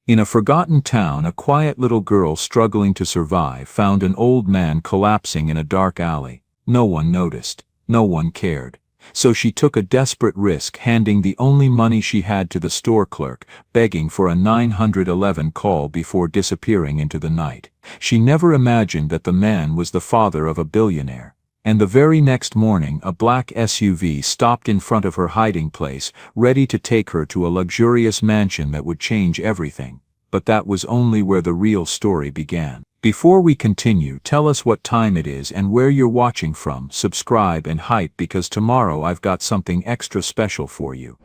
In a forgotten town, a quiet little girl struggling to survive found an old man collapsing in a dark alley. No one noticed. No one cared. So she took a desperate risk, handing the only money she had to the store clerk, begging for a 911 call before disappearing into the night. She never imagined that the man was the father of a billionaire. And the very next morning, a black SUV stopped in front of her hiding place, ready to take her to a luxurious mansion that would change everything. But that was only where the real story began. Before we continue, tell us what time it is and where you're watching from, subscribe and hype, because tomorrow I've got something extra special for you.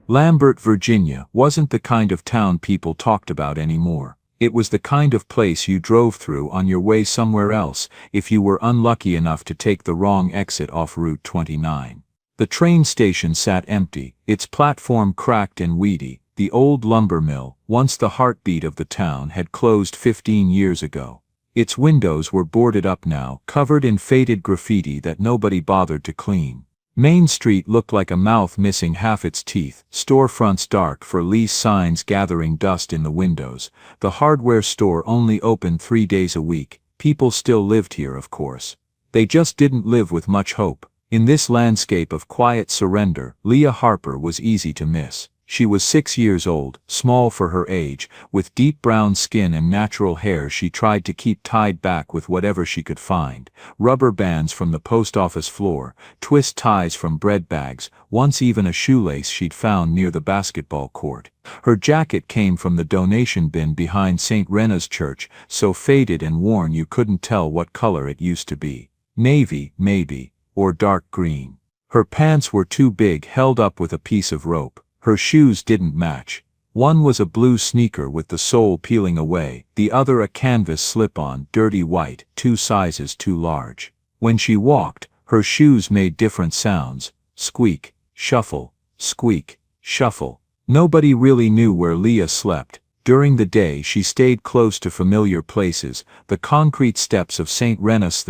Lambert, Virginia, wasn't the kind of town people talked about anymore. It was the kind of place you drove through on your way somewhere else if you were unlucky enough to take the wrong exit off Route 29. The train station sat empty, its platform cracked and weedy. The old lumber mill, once the heartbeat of the town, had closed 15 years ago. Its windows were boarded up now, covered in faded graffiti that nobody bothered to clean. Main Street looked like a mouth missing half its teeth, storefronts dark for lease signs gathering dust in the windows. The hardware store only opened 3 days a week. People still lived here, of course. They just didn't live with much hope. In this landscape of quiet surrender, Leah Harper was easy to miss. She was 6 years old, small for her age, with deep brown skin and natural hair she tried to keep tied back with whatever she could find. Rubber bands from the post office floor, twist ties from bread bags, once even a shoelace she'd found near the basketball court. Her jacket came from the donation bin behind St. Rena's Church, so faded and worn you couldn't tell what color it used to be. Navy, maybe, or dark green. Her pants were too big, held up with a piece of rope. Her shoes didn't match. One was a blue sneaker with the sole peeling away, the other a canvas slip-on, dirty white, 2 sizes too large. When she walked, her shoes made different sounds: squeak, shuffle, squeak, shuffle. Nobody really knew where Leah slept. During the day she stayed close to familiar places, the concrete steps of St. Rena's,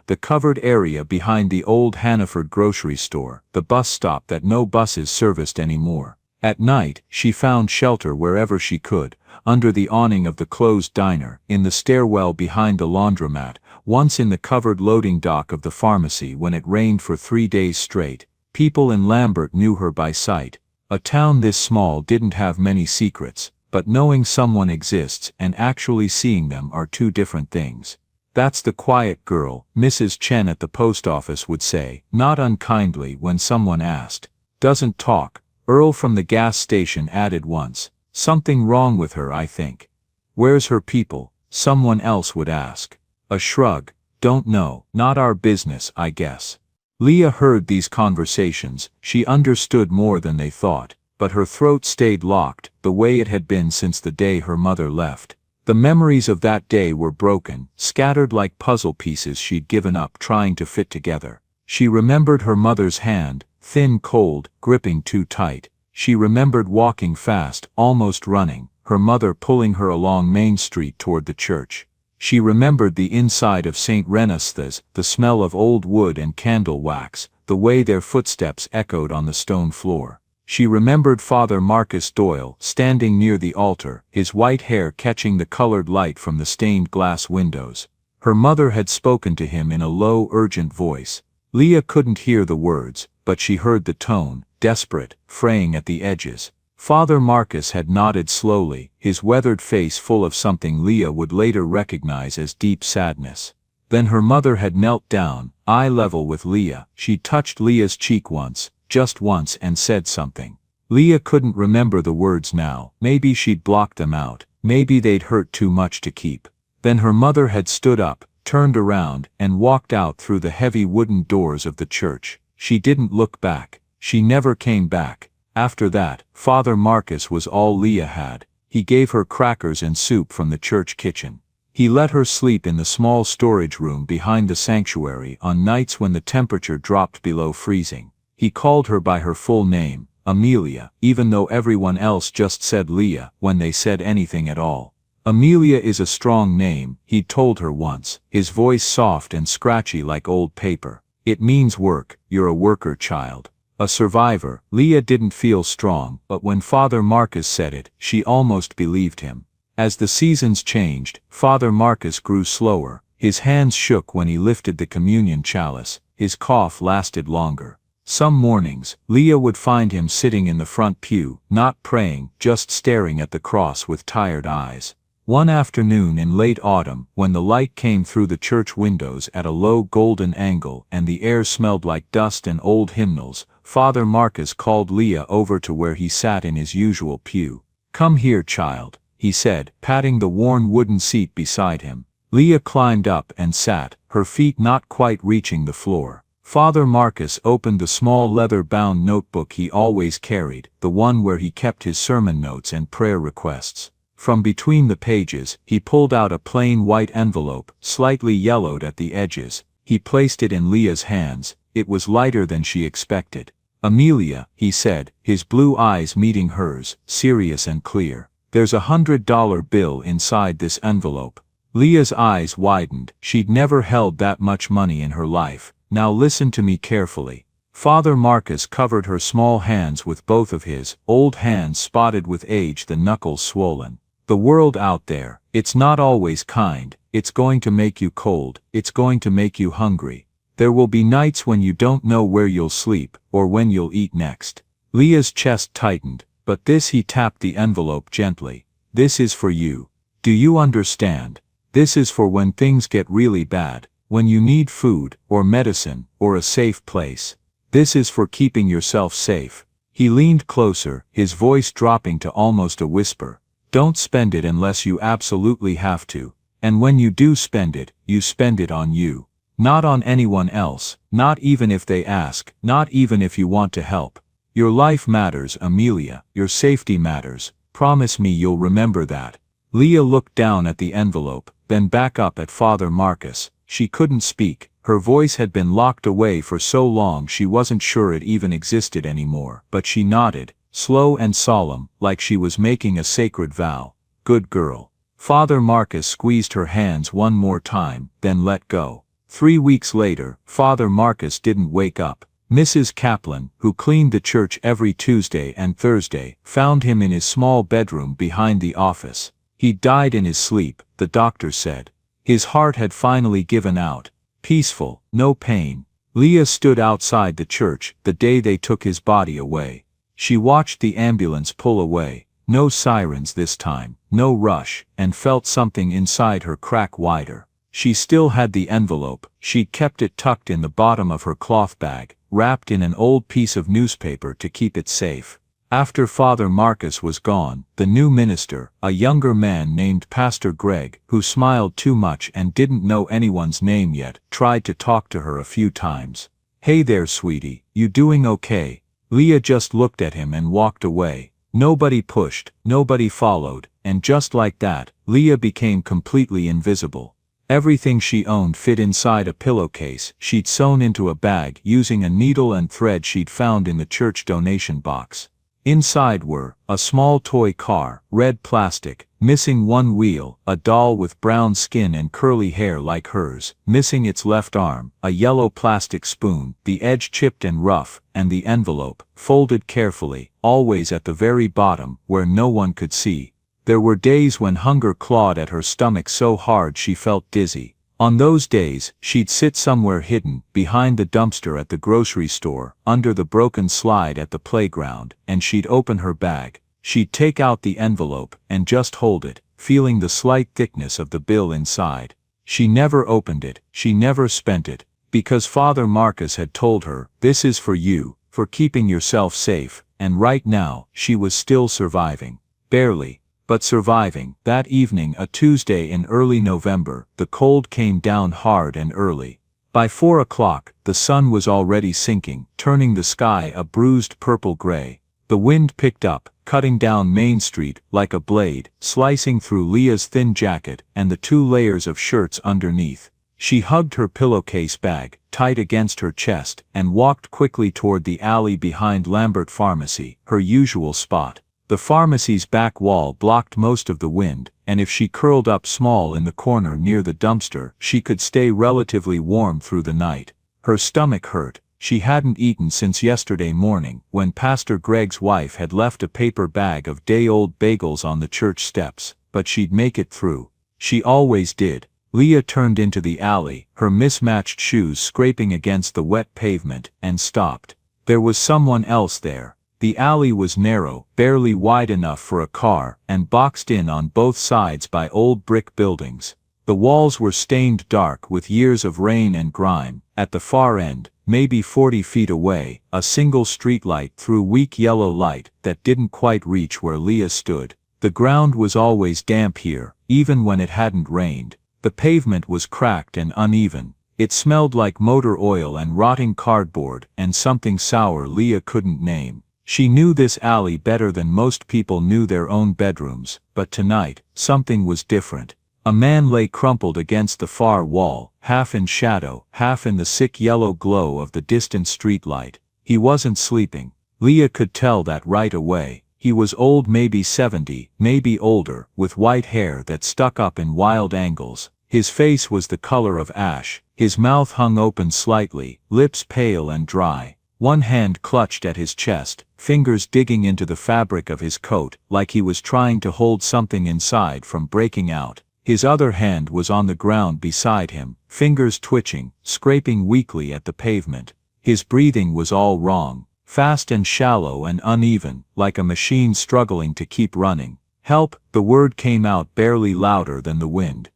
the covered area behind the old Hannaford grocery store, the bus stop that no buses serviced anymore. At night, she found shelter wherever she could, under the awning of the closed diner, in the stairwell behind the laundromat, once in the covered loading dock of the pharmacy when it rained for 3 days straight. People in Lambert knew her by sight. A town this small didn't have many secrets, but knowing someone exists and actually seeing them are two different things. "That's the quiet girl," Mrs. Chen at the post office would say, not unkindly, when someone asked. "Doesn't talk," Earl from the gas station added once. "Something wrong with her, I think." "Where's her people?" someone else would ask. A shrug. "Don't know. Not our business, I guess." Leah heard these conversations. She understood more than they thought, but her throat stayed locked, the way it had been since the day her mother left. The memories of that day were broken, scattered like puzzle pieces she'd given up trying to fit together. She remembered her mother's hand, thin, cold, gripping too tight. She remembered walking fast, almost running, her mother pulling her along Main Street toward the church. She remembered the inside of St. Rena's, the smell of old wood and candle wax, the way their footsteps echoed on the stone floor. She remembered Father Marcus Doyle standing near the altar, his white hair catching the colored light from the stained glass windows. Her mother had spoken to him in a low, urgent voice. Leah couldn't hear the words, but she heard the tone, desperate, fraying at the edges. Father Marcus had nodded slowly, his weathered face full of something Leah would later recognize as deep sadness. Then her mother had knelt down, eye level with Leah. She touched Leah's cheek once, just once, and said something. Leah couldn't remember the words now. Maybe she'd blocked them out. Maybe they'd hurt too much to keep. Then her mother had stood up, turned around, and walked out through the heavy wooden doors of the church. She didn't look back. She never came back. After that, Father Marcus was all Leah had. He gave her crackers and soup from the church kitchen. He let her sleep in the small storage room behind the sanctuary on nights when the temperature dropped below freezing. He called her by her full name, Amelia, even though everyone else just said Leah when they said anything at all. "Amelia is a strong name," he'd told her once, his voice soft and scratchy like old paper. "It means work. You're a worker, child." A survivor. Leah didn't feel strong, but when Father Marcus said it, she almost believed him. As the seasons changed, Father Marcus grew slower. His hands shook when he lifted the communion chalice. His cough lasted longer. Some mornings, Leah would find him sitting in the front pew, not praying, just staring at the cross with tired eyes. One afternoon in late autumn, when the light came through the church windows at a low golden angle and the air smelled like dust and old hymnals, Father Marcus called Leah over to where he sat in his usual pew. "Come here, child," he said, patting the worn wooden seat beside him. Leah climbed up and sat, her feet not quite reaching the floor. Father Marcus opened the small leather-bound notebook he always carried, the one where he kept his sermon notes and prayer requests. From between the pages, he pulled out a plain white envelope, slightly yellowed at the edges. He placed it in Leah's hands. It was lighter than she expected. "Amelia," he said, his blue eyes meeting hers, serious and clear. "There's $100 bill inside this envelope." Leah's eyes widened. She'd never held that much money in her life. "Now listen to me carefully." Father Marcus covered her small hands with both of his, old hands spotted with age, the knuckles swollen. "The world out there, it's not always kind. It's going to make you cold. It's going to make you hungry. There will be nights when you don't know where you'll sleep, or when you'll eat next." Leah's chest tightened, but this, he tapped the envelope gently. "This is for you. Do you understand? This is for when things get really bad, when you need food, or medicine, or a safe place. This is for keeping yourself safe." He leaned closer, his voice dropping to almost a whisper. "Don't spend it unless you absolutely have to. And when you do spend it, you spend it on you. Not on anyone else, not even if they ask, not even if you want to help. Your life matters, Amelia. Your safety matters. Promise me you'll remember that." Leah looked down at the envelope, then back up at Father Marcus. She couldn't speak. Her voice had been locked away for so long she wasn't sure it even existed anymore, but she nodded, slow and solemn, like she was making a sacred vow. "Good girl." Father Marcus squeezed her hands one more time, then let go. 3 weeks later, Father Marcus didn't wake up. Mrs. Kaplan, who cleaned the church every Tuesday and Thursday, found him in his small bedroom behind the office. He died in his sleep, the doctor said. His heart had finally given out. Peaceful, no pain. Leah stood outside the church the day they took his body away. She watched the ambulance pull away. No sirens this time, no rush, and felt something inside her crack wider. She still had the envelope. She'd kept it tucked in the bottom of her cloth bag, wrapped in an old piece of newspaper to keep it safe. After Father Marcus was gone, the new minister, a younger man named Pastor Greg, who smiled too much and didn't know anyone's name yet, tried to talk to her a few times. "Hey there, sweetie, you doing okay?" Leah just looked at him and walked away. Nobody pushed, nobody followed, and just like that, Leah became completely invisible. Everything she owned fit inside a pillowcase she'd sewn into a bag using a needle and thread she'd found in the church donation box. Inside were a small toy car, red plastic, missing one wheel, a doll with brown skin and curly hair like hers, missing its left arm, a yellow plastic spoon, the edge chipped and rough, and the envelope, folded carefully, always at the very bottom, where no one could see. There were days when hunger clawed at her stomach so hard she felt dizzy. On those days, she'd sit somewhere hidden, behind the dumpster at the grocery store, under the broken slide at the playground, and she'd open her bag. She'd take out the envelope, and just hold it, feeling the slight thickness of the bill inside. She never opened it, she never spent it, because Father Marcus had told her, "This is for you, for keeping yourself safe," and right now, she was still surviving. Barely. But surviving. That evening, a Tuesday in early November, the cold came down hard and early. By 4 o'clock, the sun was already sinking, turning the sky a bruised purple-gray. The wind picked up, cutting down Main Street like a blade, slicing through Leah's thin jacket and the 2 layers of shirts underneath. She hugged her pillowcase bag, tight against her chest, and walked quickly toward the alley behind Lambert Pharmacy, her usual spot. The pharmacy's back wall blocked most of the wind, and if she curled up small in the corner near the dumpster, she could stay relatively warm through the night. Her stomach hurt. She hadn't eaten since yesterday morning, when Pastor Greg's wife had left a paper bag of day-old bagels on the church steps, but she'd make it through. She always did. Leah turned into the alley, her mismatched shoes scraping against the wet pavement, and stopped. There was someone else there. The alley was narrow, barely wide enough for a car, and boxed in on both sides by old brick buildings. The walls were stained dark with years of rain and grime. At the far end, maybe 40 feet away, a single streetlight threw weak yellow light that didn't quite reach where Leah stood. The ground was always damp here, even when it hadn't rained. The pavement was cracked and uneven. It smelled like motor oil and rotting cardboard and something sour Leah couldn't name. She knew this alley better than most people knew their own bedrooms, but tonight, something was different. A man lay crumpled against the far wall, half in shadow, half in the sick yellow glow of the distant streetlight. He wasn't sleeping. Leah could tell that right away. He was old, maybe 70, maybe older, with white hair that stuck up in wild angles. His face was the color of ash. His mouth hung open slightly, lips pale and dry. One hand clutched at his chest, fingers digging into the fabric of his coat, like he was trying to hold something inside from breaking out. His other hand was on the ground beside him, fingers twitching, scraping weakly at the pavement. His breathing was all wrong, fast and shallow and uneven, like a machine struggling to keep running. "Help!" The word came out barely louder than the wind.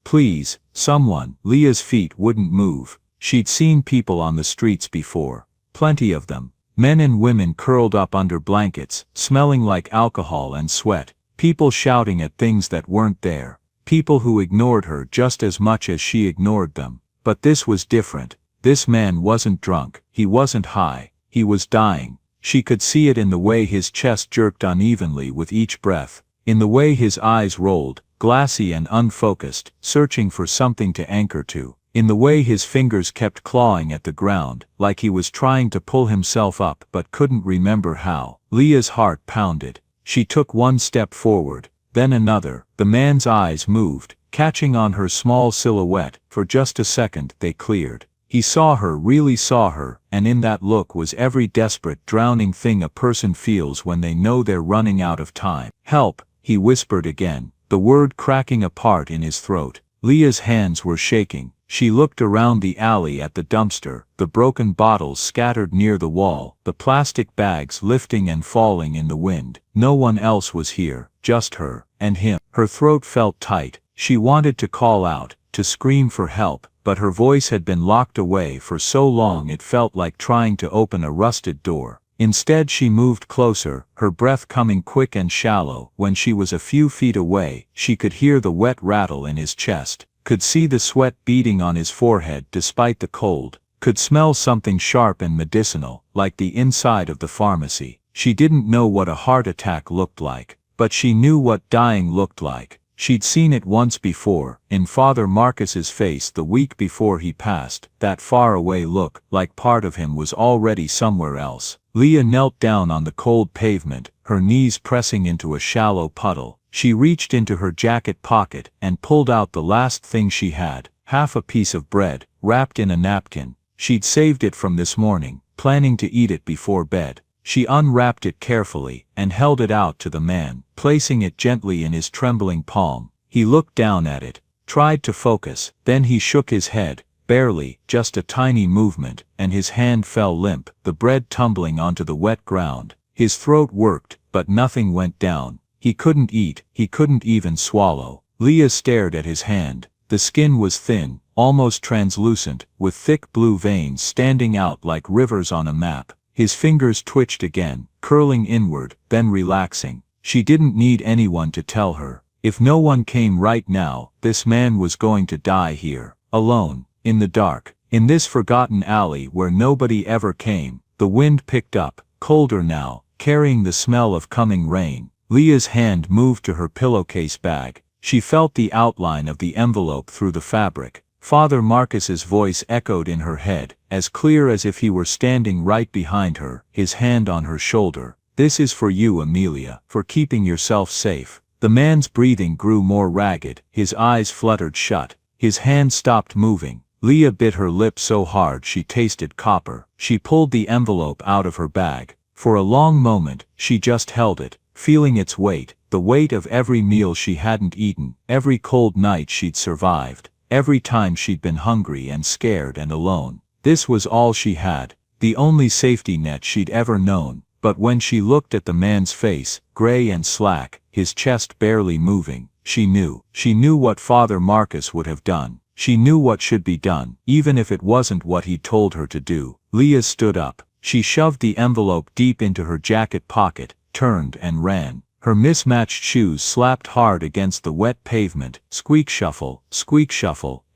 "Please, someone." Leah's feet wouldn't move. She'd seen people on the streets before. Plenty of them. Men and women curled up under blankets, smelling like alcohol and sweat. People shouting at things that weren't there. People who ignored her just as much as she ignored them. But this was different. This man wasn't drunk. He wasn't high. He was dying. She could see it in the way his chest jerked unevenly with each breath, in the way his eyes rolled, glassy and unfocused, searching for something to anchor to, in the way his fingers kept clawing at the ground, like he was trying to pull himself up but couldn't remember how. Leah's heart pounded. She took one step forward, then another. The man's eyes moved, catching on her small silhouette. For just a second they cleared. He saw her, really saw her, and in that look was every desperate, drowning thing a person feels when they know they're running out of time. "Help," he whispered again, the word cracking apart in his throat. Leah's hands were shaking. She looked around the alley at the dumpster, the broken bottles scattered near the wall, the plastic bags lifting and falling in the wind. No one else was here, just her, and him. Her throat felt tight. She wanted to call out, to scream for help, but her voice had been locked away for so long it felt like trying to open a rusted door. Instead she moved closer, her breath coming quick and shallow. When she was a few feet away, she could hear the wet rattle in his chest, could see the sweat beading on his forehead despite the cold, could smell something sharp and medicinal, like the inside of the pharmacy. She didn't know what a heart attack looked like, but she knew what dying looked like. She'd seen it once before, in Father Marcus's face the week before he passed, that far-away look, like part of him was already somewhere else. Leah knelt down on the cold pavement, her knees pressing into a shallow puddle. She reached into her jacket pocket and pulled out the last thing she had, half a piece of bread, wrapped in a napkin. She'd saved it from this morning, planning to eat it before bed. She unwrapped it carefully and held it out to the man, placing it gently in his trembling palm. He looked down at it, tried to focus, then he shook his head, barely, just a tiny movement, and his hand fell limp, the bread tumbling onto the wet ground. His throat worked, but nothing went down. He couldn't eat, he couldn't even swallow. Leah stared at his hand. The skin was thin, almost translucent, with thick blue veins standing out like rivers on a map. His fingers twitched again, curling inward, then relaxing. She didn't need anyone to tell her. If no one came right now, this man was going to die here, alone, in the dark, in this forgotten alley where nobody ever came. The wind picked up, colder now, carrying the smell of coming rain. Leah's hand moved to her pillowcase bag. She felt the outline of the envelope through the fabric. Father Marcus's voice echoed in her head, as clear as if he were standing right behind her, his hand on her shoulder. "This is for you, Amelia, for keeping yourself safe." The man's breathing grew more ragged, his eyes fluttered shut, his hand stopped moving. Leah bit her lip so hard she tasted copper. She pulled the envelope out of her bag. For a long moment, she just held it, feeling its weight, the weight of every meal she hadn't eaten, every cold night she'd survived, every time she'd been hungry and scared and alone. This was all she had, the only safety net she'd ever known. But when she looked at the man's face, gray and slack, his chest barely moving, she knew what Father Marcus would have done. She knew what should be done, even if it wasn't what he'd told her to do. Leah stood up. She shoved the envelope deep into her jacket pocket, turned and ran. Her mismatched shoes slapped hard against the wet pavement, squeak shuffle,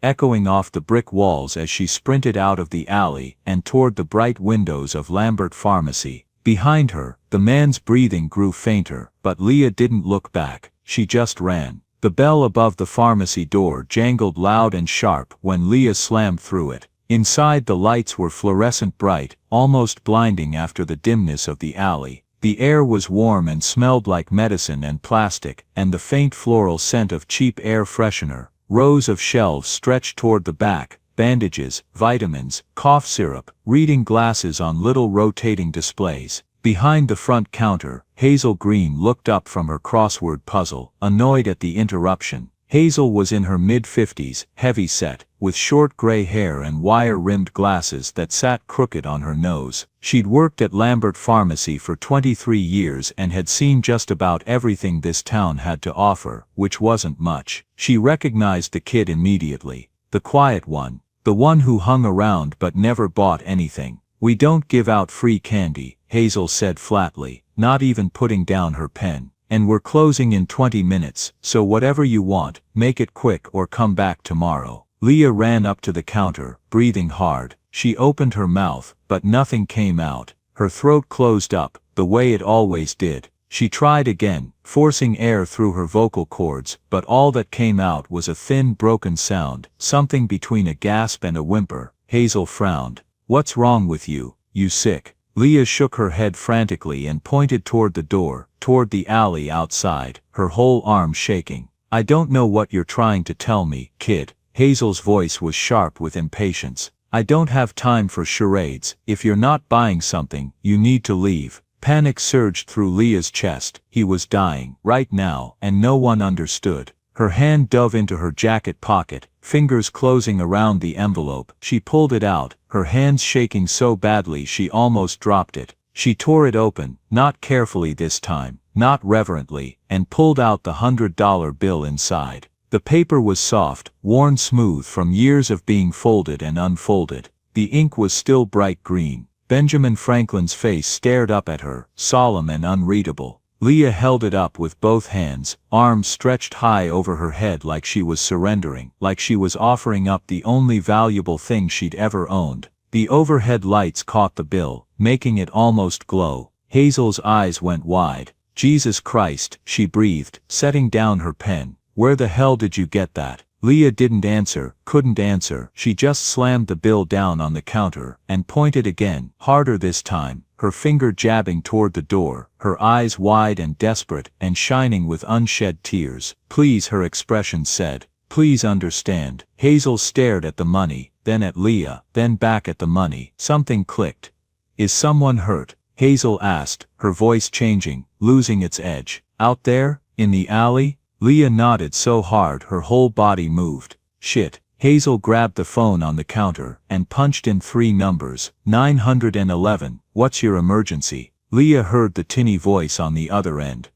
echoing off the brick walls as she sprinted out of the alley and toward the bright windows of Lambert Pharmacy. Behind her, the man's breathing grew fainter, but Leah didn't look back. She just ran. The bell above the pharmacy door jangled loud and sharp when Leah slammed through it. Inside, the lights were fluorescent bright, almost blinding after the dimness of the alley. The air was warm and smelled like medicine and plastic, and the faint floral scent of cheap air freshener. Rows of shelves stretched toward the back, bandages, vitamins, cough syrup, reading glasses on little rotating displays. Behind the front counter, Hazel Green looked up from her crossword puzzle, annoyed at the interruption. Hazel was in her mid-50s, heavy-set, with short gray hair and wire-rimmed glasses that sat crooked on her nose. She'd worked at Lambert Pharmacy for 23 years and had seen just about everything this town had to offer, which wasn't much. She recognized the kid immediately. The quiet one. The one who hung around but never bought anything. "We don't give out free candy," Hazel said flatly, not even putting down her pen. "And we're closing in 20 minutes, so whatever you want, make it quick or come back tomorrow." Leah ran up to the counter, breathing hard. She opened her mouth, but nothing came out. Her throat closed up, the way it always did. She tried again, forcing air through her vocal cords, but all that came out was a thin, broken sound, something between a gasp and a whimper. Hazel frowned. "What's wrong with you? You sick?" Leah shook her head frantically and pointed toward the door, toward the alley outside, her whole arm shaking. "I don't know what you're trying to tell me, kid." Hazel's voice was sharp with impatience. "I don't have time for charades. If you're not buying something, you need to leave." Panic surged through Leah's chest. He was dying, right now, and no one understood. Her hand dove into her jacket pocket, fingers closing around the envelope. She pulled it out, her hands shaking so badly she almost dropped it. She tore it open, not carefully this time, not reverently, and pulled out the $100 bill inside. The paper was soft, worn smooth from years of being folded and unfolded. The ink was still bright green. Benjamin Franklin's face stared up at her, solemn and unreadable. Leah held it up with both hands, arms stretched high over her head like she was surrendering, like she was offering up the only valuable thing she'd ever owned. The overhead lights caught the bill, making it almost glow. Hazel's eyes went wide. "Jesus Christ," she breathed, setting down her pen. "Where the hell did you get that?" Leah didn't answer, couldn't answer. She just slammed the bill down on the counter, and pointed again, harder this time, her finger jabbing toward the door, her eyes wide and desperate, and shining with unshed tears. "Please," her expression said. "Please understand." Hazel stared at the money, then at Leah, then back at the money. Something clicked. "Is someone hurt?" Hazel asked, her voice changing, losing its edge. "Out there? In the alley?" Leah nodded so hard her whole body moved. "Shit." Hazel grabbed the phone on the counter and punched in 3 numbers. 911, "What's your emergency?" Leah heard the tinny voice on the other end.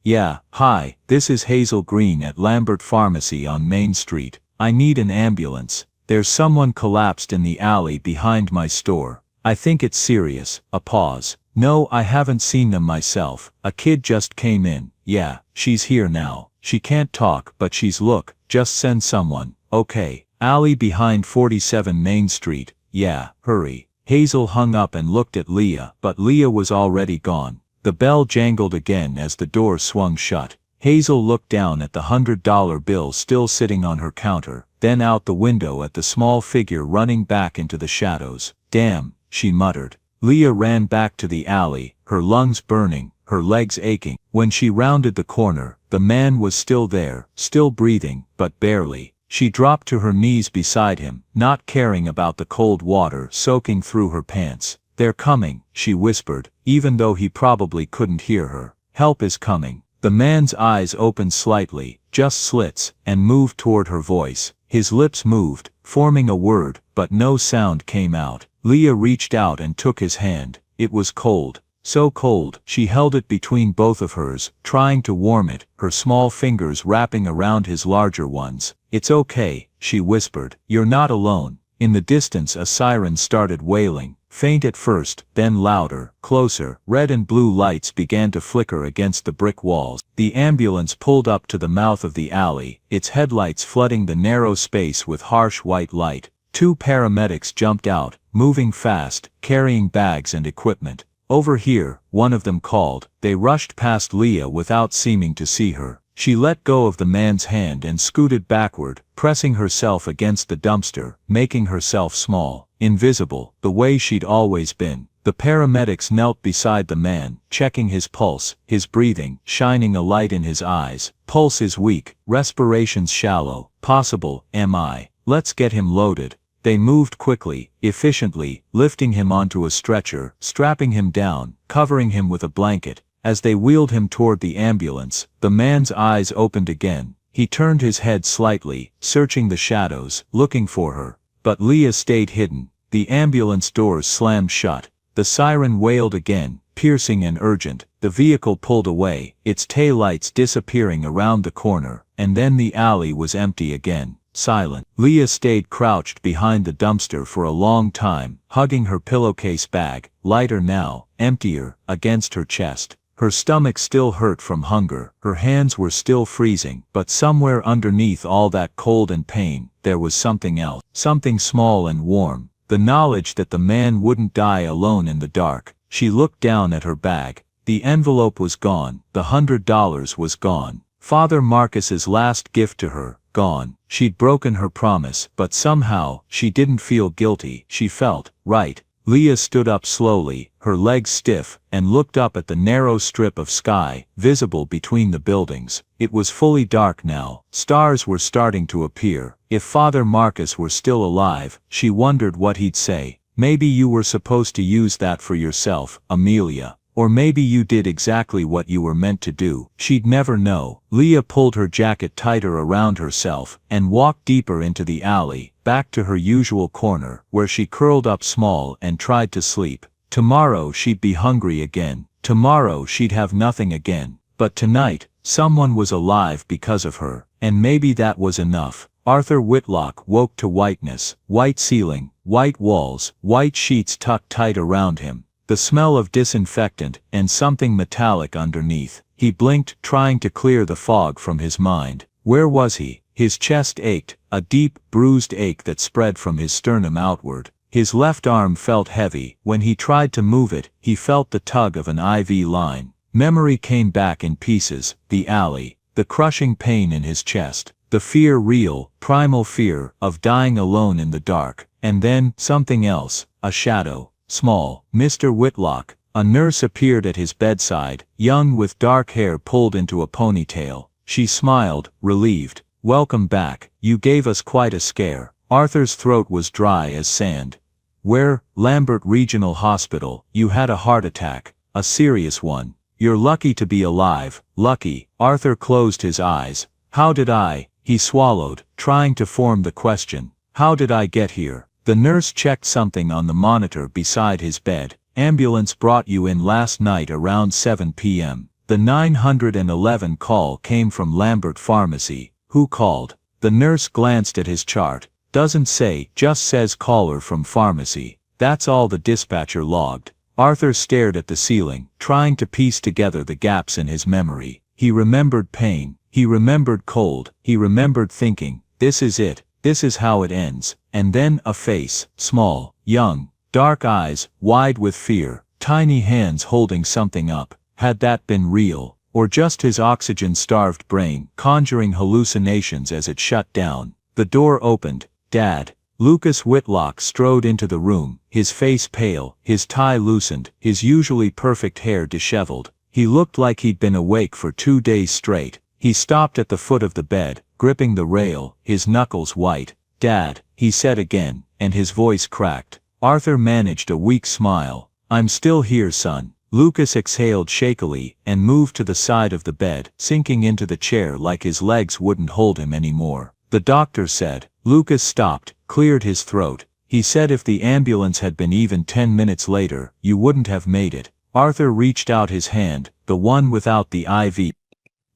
"Yeah, hi, this is Hazel Green at Lambert Pharmacy on Main Street. I need an ambulance. There's someone collapsed in the alley behind my store. I think it's serious." A pause. "No, I haven't seen them myself. A kid just came in. Yeah, she's here now. She can't talk, but she's look, just send someone." "Okay." "Alley behind 47 Main Street." "Yeah, hurry." Hazel hung up and looked at Leah, but Leah was already gone. The bell jangled again as the door swung shut. Hazel looked down at the $100 bill still sitting on her counter, then out the window at the small figure running back into the shadows. "Damn," she muttered. Leah ran back to the alley, her lungs burning, her legs aching. When she rounded the corner, the man was still there, still breathing, but barely. She dropped to her knees beside him, not caring about the cold water soaking through her pants. "They're coming," she whispered, even though he probably couldn't hear her. "Help is coming." The man's eyes opened slightly, just slits, and moved toward her voice. His lips moved, forming a word, but no sound came out. Leah reached out and took his hand. It was cold. So cold, she held it between both of hers, trying to warm it, her small fingers wrapping around his larger ones. "It's okay," she whispered. "You're not alone." In the distance a siren started wailing, faint at first, then louder, closer. Red and blue lights began to flicker against the brick walls. The ambulance pulled up to the mouth of the alley, its headlights flooding the narrow space with harsh white light. 2 paramedics jumped out, moving fast, carrying bags and equipment. "Over here," one of them called. They rushed past Leah without seeming to see her. She let go of the man's hand and scooted backward, pressing herself against the dumpster, making herself small, invisible, the way she'd always been. The paramedics knelt beside the man, checking his pulse, his breathing, shining a light in his eyes. "Pulse is weak, respiration's shallow, possible, MI. Let's get him loaded." They moved quickly, efficiently, lifting him onto a stretcher, strapping him down, covering him with a blanket. As they wheeled him toward the ambulance, the man's eyes opened again. He turned his head slightly, searching the shadows, looking for her. But Leah stayed hidden. The ambulance doors slammed shut. The siren wailed again, piercing and urgent. The vehicle pulled away, its taillights disappearing around the corner, and then the alley was empty again. Silent. Leah stayed crouched behind the dumpster for a long time, hugging her pillowcase bag, lighter now, emptier, against her chest. Her stomach still hurt from hunger, her hands were still freezing, but somewhere underneath all that cold and pain, there was something else, something small and warm. The knowledge that the man wouldn't die alone in the dark. She looked down at her bag. The envelope was gone, the $100 was gone. Father Marcus's last gift to her, gone. She'd broken her promise, but somehow, she didn't feel guilty. She felt right. Leah stood up slowly, her legs stiff, and looked up at the narrow strip of sky, visible between the buildings. It was fully dark now. Stars were starting to appear. If Father Marcus were still alive, she wondered what he'd say. "Maybe you were supposed to use that for yourself, Amelia. Or maybe you did exactly what you were meant to do." She'd never know. Leah pulled her jacket tighter around herself, and walked deeper into the alley, back to her usual corner, where she curled up small and tried to sleep. Tomorrow she'd be hungry again. Tomorrow she'd have nothing again. But tonight, someone was alive because of her, and maybe that was enough. Arthur Whitlock woke to whiteness, white ceiling, white walls, white sheets tucked tight around him. The smell of disinfectant, and something metallic underneath. He blinked, trying to clear the fog from his mind. Where was he? His chest ached, a deep, bruised ache that spread from his sternum outward. His left arm felt heavy. When he tried to move it, he felt the tug of an IV line. Memory came back in pieces, the alley, the crushing pain in his chest, the fear, real, primal fear, of dying alone in the dark. And then, something else, a shadow. Small. Mr. Whitlock. A nurse appeared at his bedside, young with dark hair pulled into a ponytail. She smiled, relieved. "Welcome back. You gave us quite a scare." Arthur's throat was dry as sand. "Where?" "Lambert Regional Hospital. You had a heart attack. A serious one. You're lucky to be alive." "Lucky?" Arthur closed his eyes. "How did I?" He swallowed, trying to form the question. "How did I get here?" The nurse checked something on the monitor beside his bed. "Ambulance brought you in last night around 7 p.m. The 911 call came from Lambert Pharmacy." "Who called?" The nurse glanced at his chart. "Doesn't say, just says caller from pharmacy." That's all the dispatcher logged. Arthur stared at the ceiling, trying to piece together the gaps in his memory. He remembered pain. He remembered cold. He remembered thinking, "This is it. This is how it ends." And then a face, small, young, dark eyes, wide with fear, tiny hands holding something up. Had that been real? Or just his oxygen-starved brain, conjuring hallucinations as it shut down? The door opened. "Dad." Lucas Whitlock strode into the room, his face pale, his tie loosened, his usually perfect hair disheveled. He looked like he'd been awake for 2 days straight. He stopped at the foot of the bed, gripping the rail, his knuckles white. "Dad," he said again, and his voice cracked. Arthur managed a weak smile. "I'm still here, son." Lucas exhaled shakily and moved to the side of the bed, sinking into the chair like his legs wouldn't hold him anymore. "The doctor said." Lucas stopped, cleared his throat. "He said if the ambulance had been even 10 minutes later, you wouldn't have made it." Arthur reached out his hand, the one without the IV.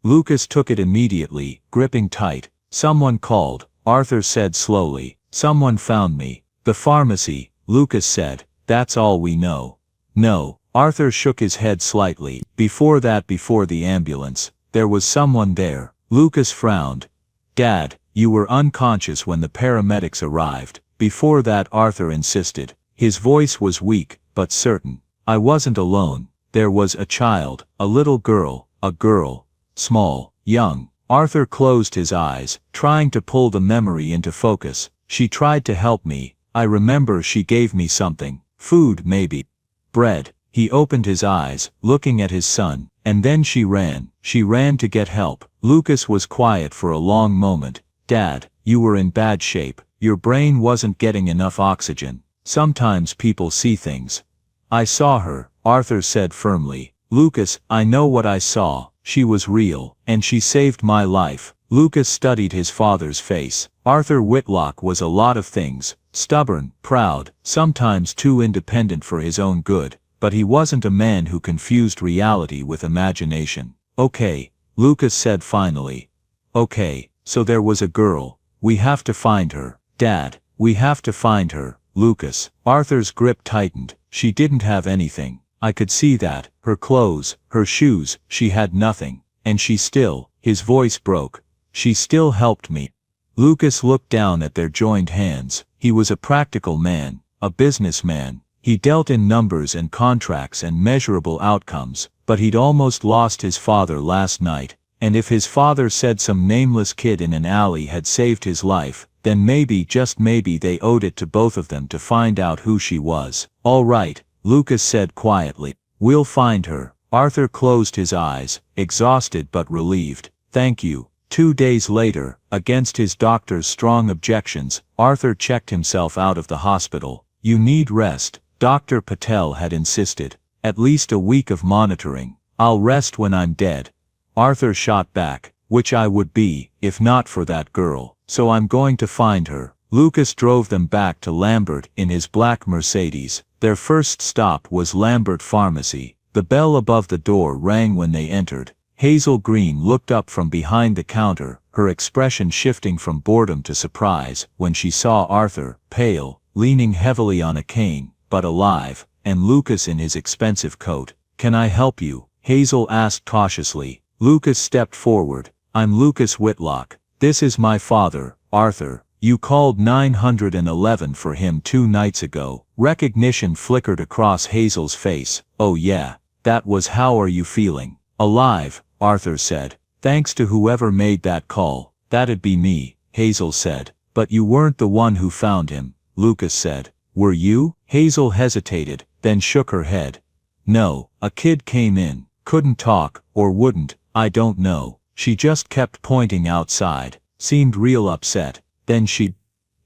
Lucas took it immediately, gripping tight. "Someone called," Arthur said slowly. "Someone found me." "The pharmacy," Lucas said. "That's all we know." "No." Arthur shook his head slightly. "Before the ambulance, there was someone there." Lucas frowned. "Dad, you were unconscious when the paramedics arrived." "Before that," Arthur insisted. His voice was weak, but certain. "I wasn't alone. There was a child, a little girl, a girl. Small, young." Arthur closed his eyes, trying to pull the memory into focus. "She tried to help me. I remember she gave me something. Food maybe. Bread." He opened his eyes, looking at his son, and then she ran. She ran to get help. Lucas was quiet for a long moment. "Dad, you were in bad shape. Your brain wasn't getting enough oxygen. Sometimes people see things." "I saw her," Arthur said firmly. "Lucas, I know what I saw. She was real, and she saved my life." Lucas studied his father's face. Arthur Whitlock was a lot of things. Stubborn, proud, sometimes too independent for his own good. But he wasn't a man who confused reality with imagination. "Okay," Lucas said finally. "Okay, so there was a girl. We have to find her." "Dad, we have to find her." "Lucas." Arthur's grip tightened. "She didn't have anything. I could see that. Her clothes, her shoes, she had nothing. And she still," his voice broke, "she still helped me." Lucas looked down at their joined hands. He was a practical man, a businessman. He dealt in numbers and contracts and measurable outcomes, but he'd almost lost his father last night, and if his father said some nameless kid in an alley had saved his life, then maybe, just maybe, they owed it to both of them to find out who she was. "All right," Lucas said quietly. "We'll find her." Arthur closed his eyes, exhausted but relieved. "Thank you." 2 days later, against his doctor's strong objections, Arthur checked himself out of the hospital. "You need rest," Dr. Patel had insisted. "At least a week of monitoring." "I'll rest when I'm dead." Arthur shot back. "Which I would be, if not for that girl. So I'm going to find her." Lucas drove them back to Lambert in his black Mercedes. Their first stop was Lambert Pharmacy. The bell above the door rang when they entered. Hazel Green looked up from behind the counter, her expression shifting from boredom to surprise, when she saw Arthur, pale, leaning heavily on a cane, but alive, and Lucas in his expensive coat. "Can I help you?" Hazel asked cautiously. Lucas stepped forward. "I'm Lucas Whitlock. This is my father, Arthur. You called 911 for him 2 nights ago." Recognition flickered across Hazel's face. "Oh yeah, that was. How are you feeling?" "Alive," Arthur said. "Thanks to whoever made that call." "That'd be me," Hazel said. "But you weren't the one who found him," Lucas said. "Were you?" Hazel hesitated, then shook her head. "No, a kid came in, couldn't talk, or wouldn't, I don't know. She just kept pointing outside, seemed real upset. Then she..."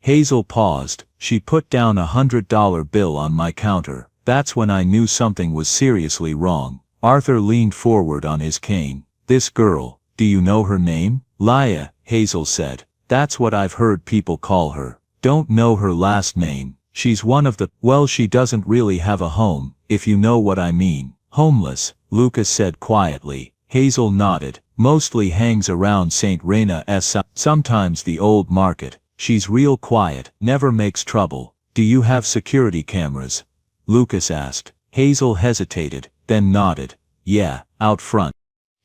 Hazel paused. "She put down a $100 bill on my counter. That's when I knew something was seriously wrong." Arthur leaned forward on his cane. "This girl, do you know her name?" "Laya," Hazel said. "That's what I've heard people call her. Don't know her last name. She's one of the... well, she doesn't really have a home, if you know what I mean." "Homeless," Lucas said quietly. Hazel nodded. "Mostly hangs around St. Rena's, sometimes the old market. She's real quiet, never makes trouble." "Do you have security cameras?" Lucas asked. Hazel hesitated, then nodded. "Yeah, out front."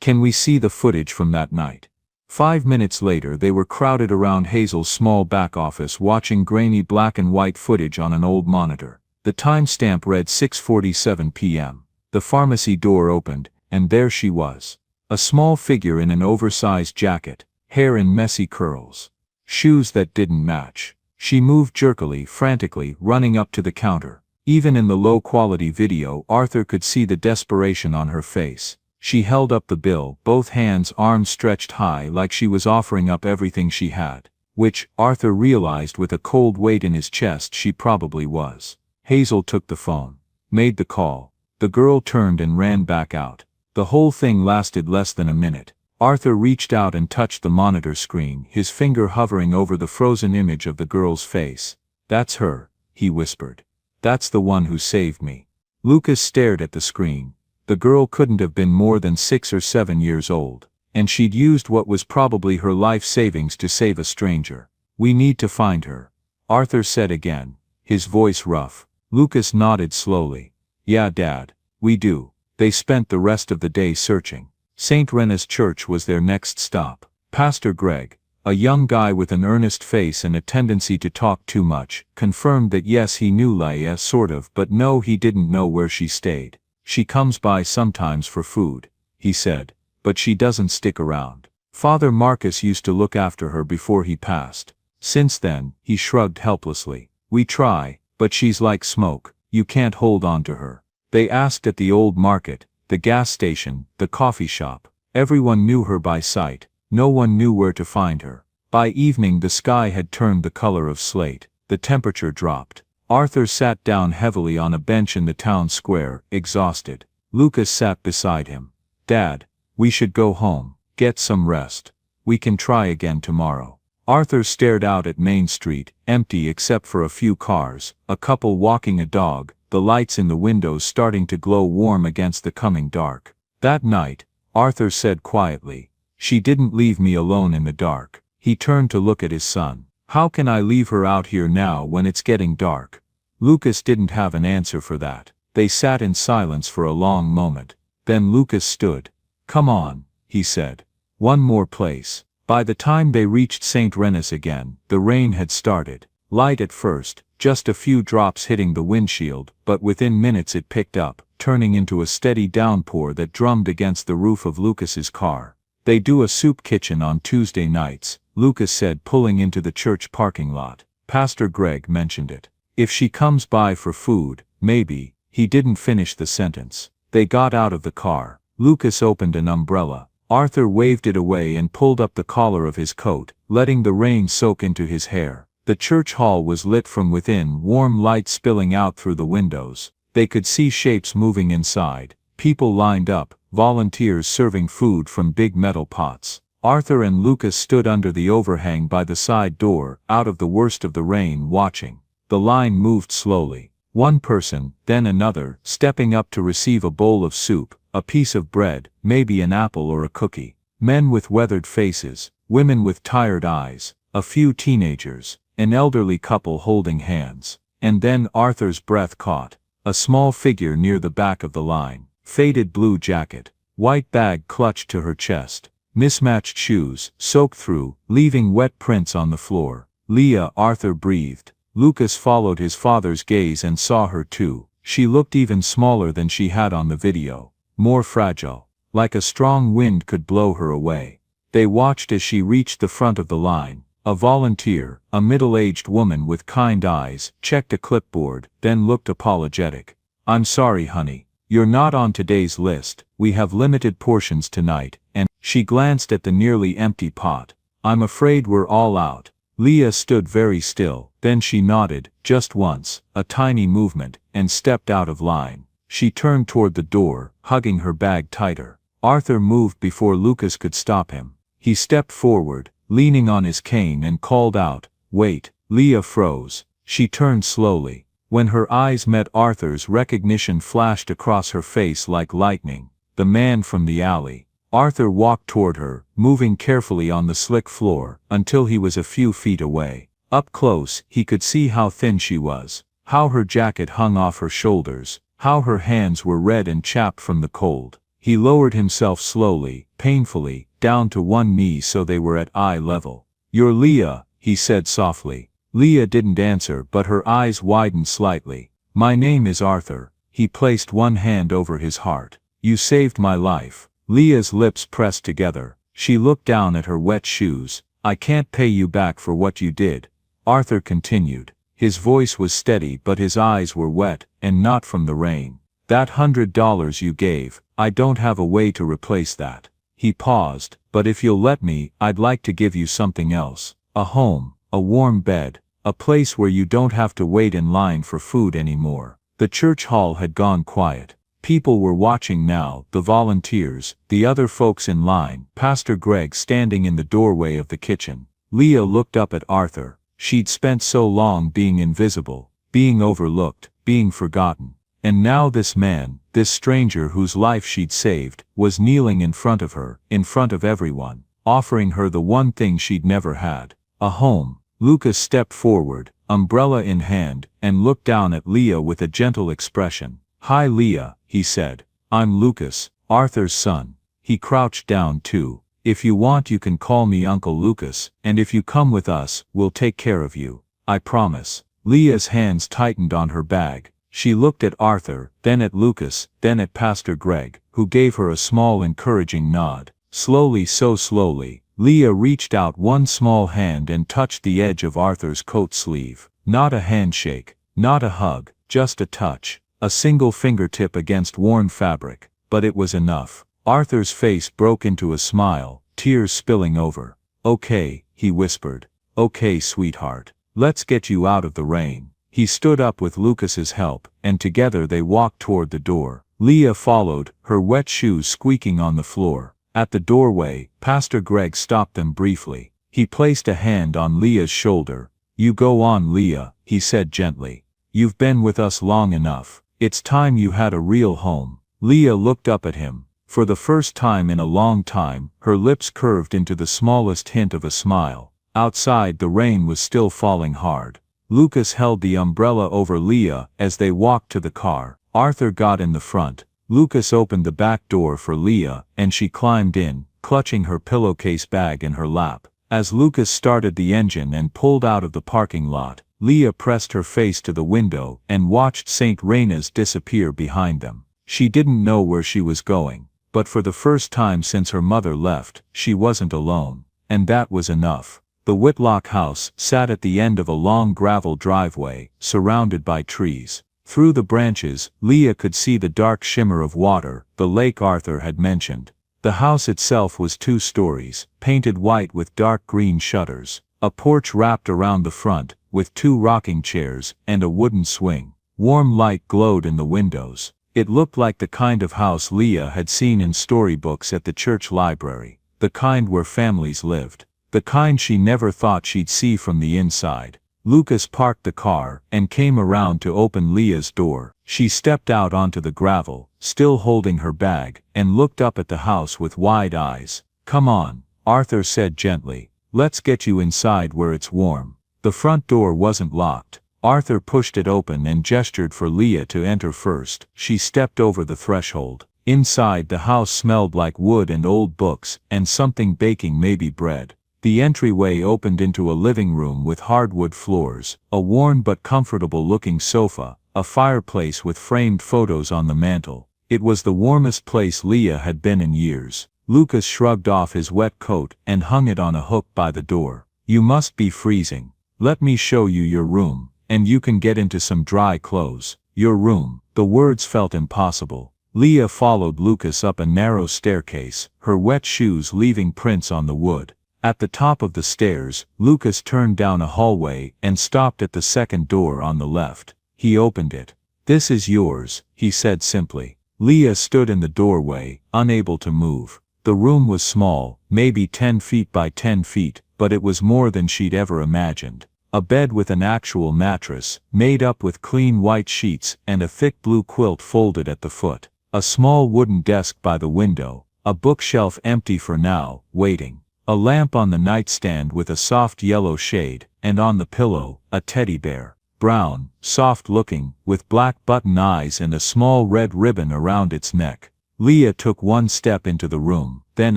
"Can we see the footage from that night?" 5 minutes later they were crowded around Hazel's small back office watching grainy black and white footage on an old monitor. The timestamp read 6:47 p.m. The pharmacy door opened, and there she was. A small figure in an oversized jacket, hair in messy curls. Shoes that didn't match. She moved jerkily, frantically, running up to the counter. Even in the low-quality video, Arthur could see the desperation on her face. She held up the bill, both hands, arms stretched high like she was offering up everything she had. Which, Arthur realized with a cold weight in his chest, she probably was. Hazel took the phone. Made the call. The girl turned and ran back out. The whole thing lasted less than a minute. Arthur reached out and touched the monitor screen, his finger hovering over the frozen image of the girl's face. "That's her," he whispered. "That's the one who saved me." Lucas stared at the screen. The girl couldn't have been more than 6 or 7 years old. And she'd used what was probably her life savings to save a stranger. "We need to find her," Arthur said again, his voice rough. Lucas nodded slowly. "Yeah, Dad, we do." They spent the rest of the day searching. St. Rena's Church was their next stop. Pastor Greg, a young guy with an earnest face and a tendency to talk too much, confirmed that yes, he knew Leia sort of, but no, he didn't know where she stayed. "She comes by sometimes for food," he said, "but she doesn't stick around. Father Marcus used to look after her before he passed. Since then," he shrugged helplessly, "we try, but she's like smoke, you can't hold on to her." They asked at the old market, the gas station, the coffee shop. Everyone knew her by sight. No one knew where to find her. By evening the sky had turned the color of slate. The temperature dropped. Arthur sat down heavily on a bench in the town square, exhausted. Lucas sat beside him. "Dad, we should go home, get some rest. We can try again tomorrow." Arthur stared out at Main Street, empty except for a few cars, a couple walking a dog, the lights in the windows starting to glow warm against the coming dark. That night, Arthur said quietly, "She didn't leave me alone in the dark." He turned to look at his son. "How can I leave her out here now when it's getting dark?" Lucas didn't have an answer for that. They sat in silence for a long moment. Then Lucas stood. "Come on," he said. "One more place." By the time they reached St. Rena's again, the rain had started. Light at first, just a few drops hitting the windshield, but within minutes it picked up, turning into a steady downpour that drummed against the roof of Lucas's car. "They do a soup kitchen on Tuesday nights," Lucas said, pulling into the church parking lot. "Pastor Greg mentioned it. If she comes by for food, maybe." He didn't finish the sentence. They got out of the car. Lucas opened an umbrella. Arthur waved it away and pulled up the collar of his coat, letting the rain soak into his hair. The church hall was lit from within, warm light spilling out through the windows. They could see shapes moving inside, people lined up, volunteers serving food from big metal pots. Arthur and Lucas stood under the overhang by the side door, out of the worst of the rain, watching. The line moved slowly. One person, then another, stepping up to receive a bowl of soup, a piece of bread, maybe an apple or a cookie. Men with weathered faces, women with tired eyes, a few teenagers, an elderly couple holding hands. And then Arthur's breath caught. A small figure near the back of the line. Faded blue jacket. White bag clutched to her chest. Mismatched shoes, soaked through, leaving wet prints on the floor. "Leah," Arthur breathed. Lucas followed his father's gaze and saw her too. She looked even smaller than she had on the video. More fragile. Like a strong wind could blow her away. They watched as she reached the front of the line. A volunteer, a middle-aged woman with kind eyes, checked a clipboard, then looked apologetic. "I'm sorry, honey. You're not on today's list. We have limited portions tonight," and she glanced at the nearly empty pot. "I'm afraid we're all out." Leah stood very still, then she nodded, just once, a tiny movement, and stepped out of line. She turned toward the door, hugging her bag tighter. Arthur moved before Lucas could stop him. He stepped forward, leaning on his cane, and called out, "Wait." Leah froze. She turned slowly. When her eyes met Arthur's, recognition flashed across her face like lightning. The man from the alley. Arthur walked toward her, moving carefully on the slick floor, until he was a few feet away. Up close, he could see how thin she was, how her jacket hung off her shoulders, how her hands were red and chapped from the cold. He lowered himself slowly, painfully, down to one knee so they were at eye level. "You're Leah," he said softly. Leah didn't answer, but her eyes widened slightly. "My name is Arthur." He placed one hand over his heart. "You saved my life." Leah's lips pressed together. She looked down at her wet shoes. "I can't pay you back for what you did," Arthur continued. His voice was steady, but his eyes were wet, and not from the rain. "That $100 you gave, I don't have a way to replace that. He paused, but if you'll let me, I'd like to give you something else. A home, a warm bed, a place where you don't have to wait in line for food anymore. The church hall had gone quiet. People were watching now, the volunteers, the other folks in line, Pastor Greg standing in the doorway of the kitchen. Leah looked up at Arthur. She'd spent so long being invisible, being overlooked, being forgotten. And now this man, this stranger whose life she'd saved, was kneeling in front of her, in front of everyone, offering her the one thing she'd never had, a home. Lucas stepped forward, umbrella in hand, and looked down at Leah with a gentle expression. "Hi Leah," he said. "I'm Lucas, Arthur's son." He crouched down too. "If you want you can call me Uncle Lucas, and if you come with us, we'll take care of you. I promise." Leah's hands tightened on her bag. She looked at Arthur, then at Lucas, then at Pastor Greg, who gave her a small encouraging nod. Slowly, so slowly, Leah reached out one small hand and touched the edge of Arthur's coat sleeve. Not a handshake, not a hug, just a touch, a single fingertip against worn fabric, but it was enough. Arthur's face broke into a smile, tears spilling over. "Okay," he whispered. "Okay, sweetheart. Let's get you out of the rain." He stood up with Lucas's help, and together they walked toward the door. Leah followed, her wet shoes squeaking on the floor. At the doorway, Pastor Greg stopped them briefly. He placed a hand on Leah's shoulder. "You go on, Leah," he said gently. "You've been with us long enough. It's time you had a real home." Leah looked up at him. For the first time in a long time, her lips curved into the smallest hint of a smile. Outside the rain was still falling hard. Lucas held the umbrella over Leah as they walked to the car. Arthur got in the front. Lucas opened the back door for Leah, and she climbed in, clutching her pillowcase bag in her lap. As Lucas started the engine and pulled out of the parking lot, Leah pressed her face to the window and watched St. Reina's disappear behind them. She didn't know where she was going, but for the first time since her mother left, she wasn't alone. And that was enough. The Whitlock house sat at the end of a long gravel driveway, surrounded by trees. Through the branches, Leah could see the dark shimmer of water, the lake Arthur had mentioned. The house itself was 2 stories, painted white with dark green shutters. A porch wrapped around the front, with 2 rocking chairs, and a wooden swing. Warm light glowed in the windows. It looked like the kind of house Leah had seen in storybooks at the church library. The kind where families lived. The kind she never thought she'd see from the inside. Lucas parked the car, and came around to open Leah's door. She stepped out onto the gravel, still holding her bag, and looked up at the house with wide eyes. "Come on," Arthur said gently. "Let's get you inside where it's warm." The front door wasn't locked. Arthur pushed it open and gestured for Leah to enter first. She stepped over the threshold. Inside the house smelled like wood and old books, and something baking, maybe bread. The entryway opened into a living room with hardwood floors, a worn but comfortable-looking sofa, a fireplace with framed photos on the mantel. It was the warmest place Leah had been in years. Lucas shrugged off his wet coat and hung it on a hook by the door. "You must be freezing. Let me show you your room, and you can get into some dry clothes." Your room. The words felt impossible. Leah followed Lucas up a narrow staircase, her wet shoes leaving prints on the wood. At the top of the stairs, Lucas turned down a hallway and stopped at the second door on the left. He opened it. "This is yours," he said simply. Leah stood in the doorway, unable to move. The room was small, maybe 10 feet by 10 feet, but it was more than she'd ever imagined. A bed with an actual mattress, made up with clean white sheets, and a thick blue quilt folded at the foot. A small wooden desk by the window, a bookshelf empty for now, waiting. A lamp on the nightstand with a soft yellow shade, and on the pillow, a teddy bear. Brown, soft-looking, with black button eyes and a small red ribbon around its neck. Leah took one step into the room, then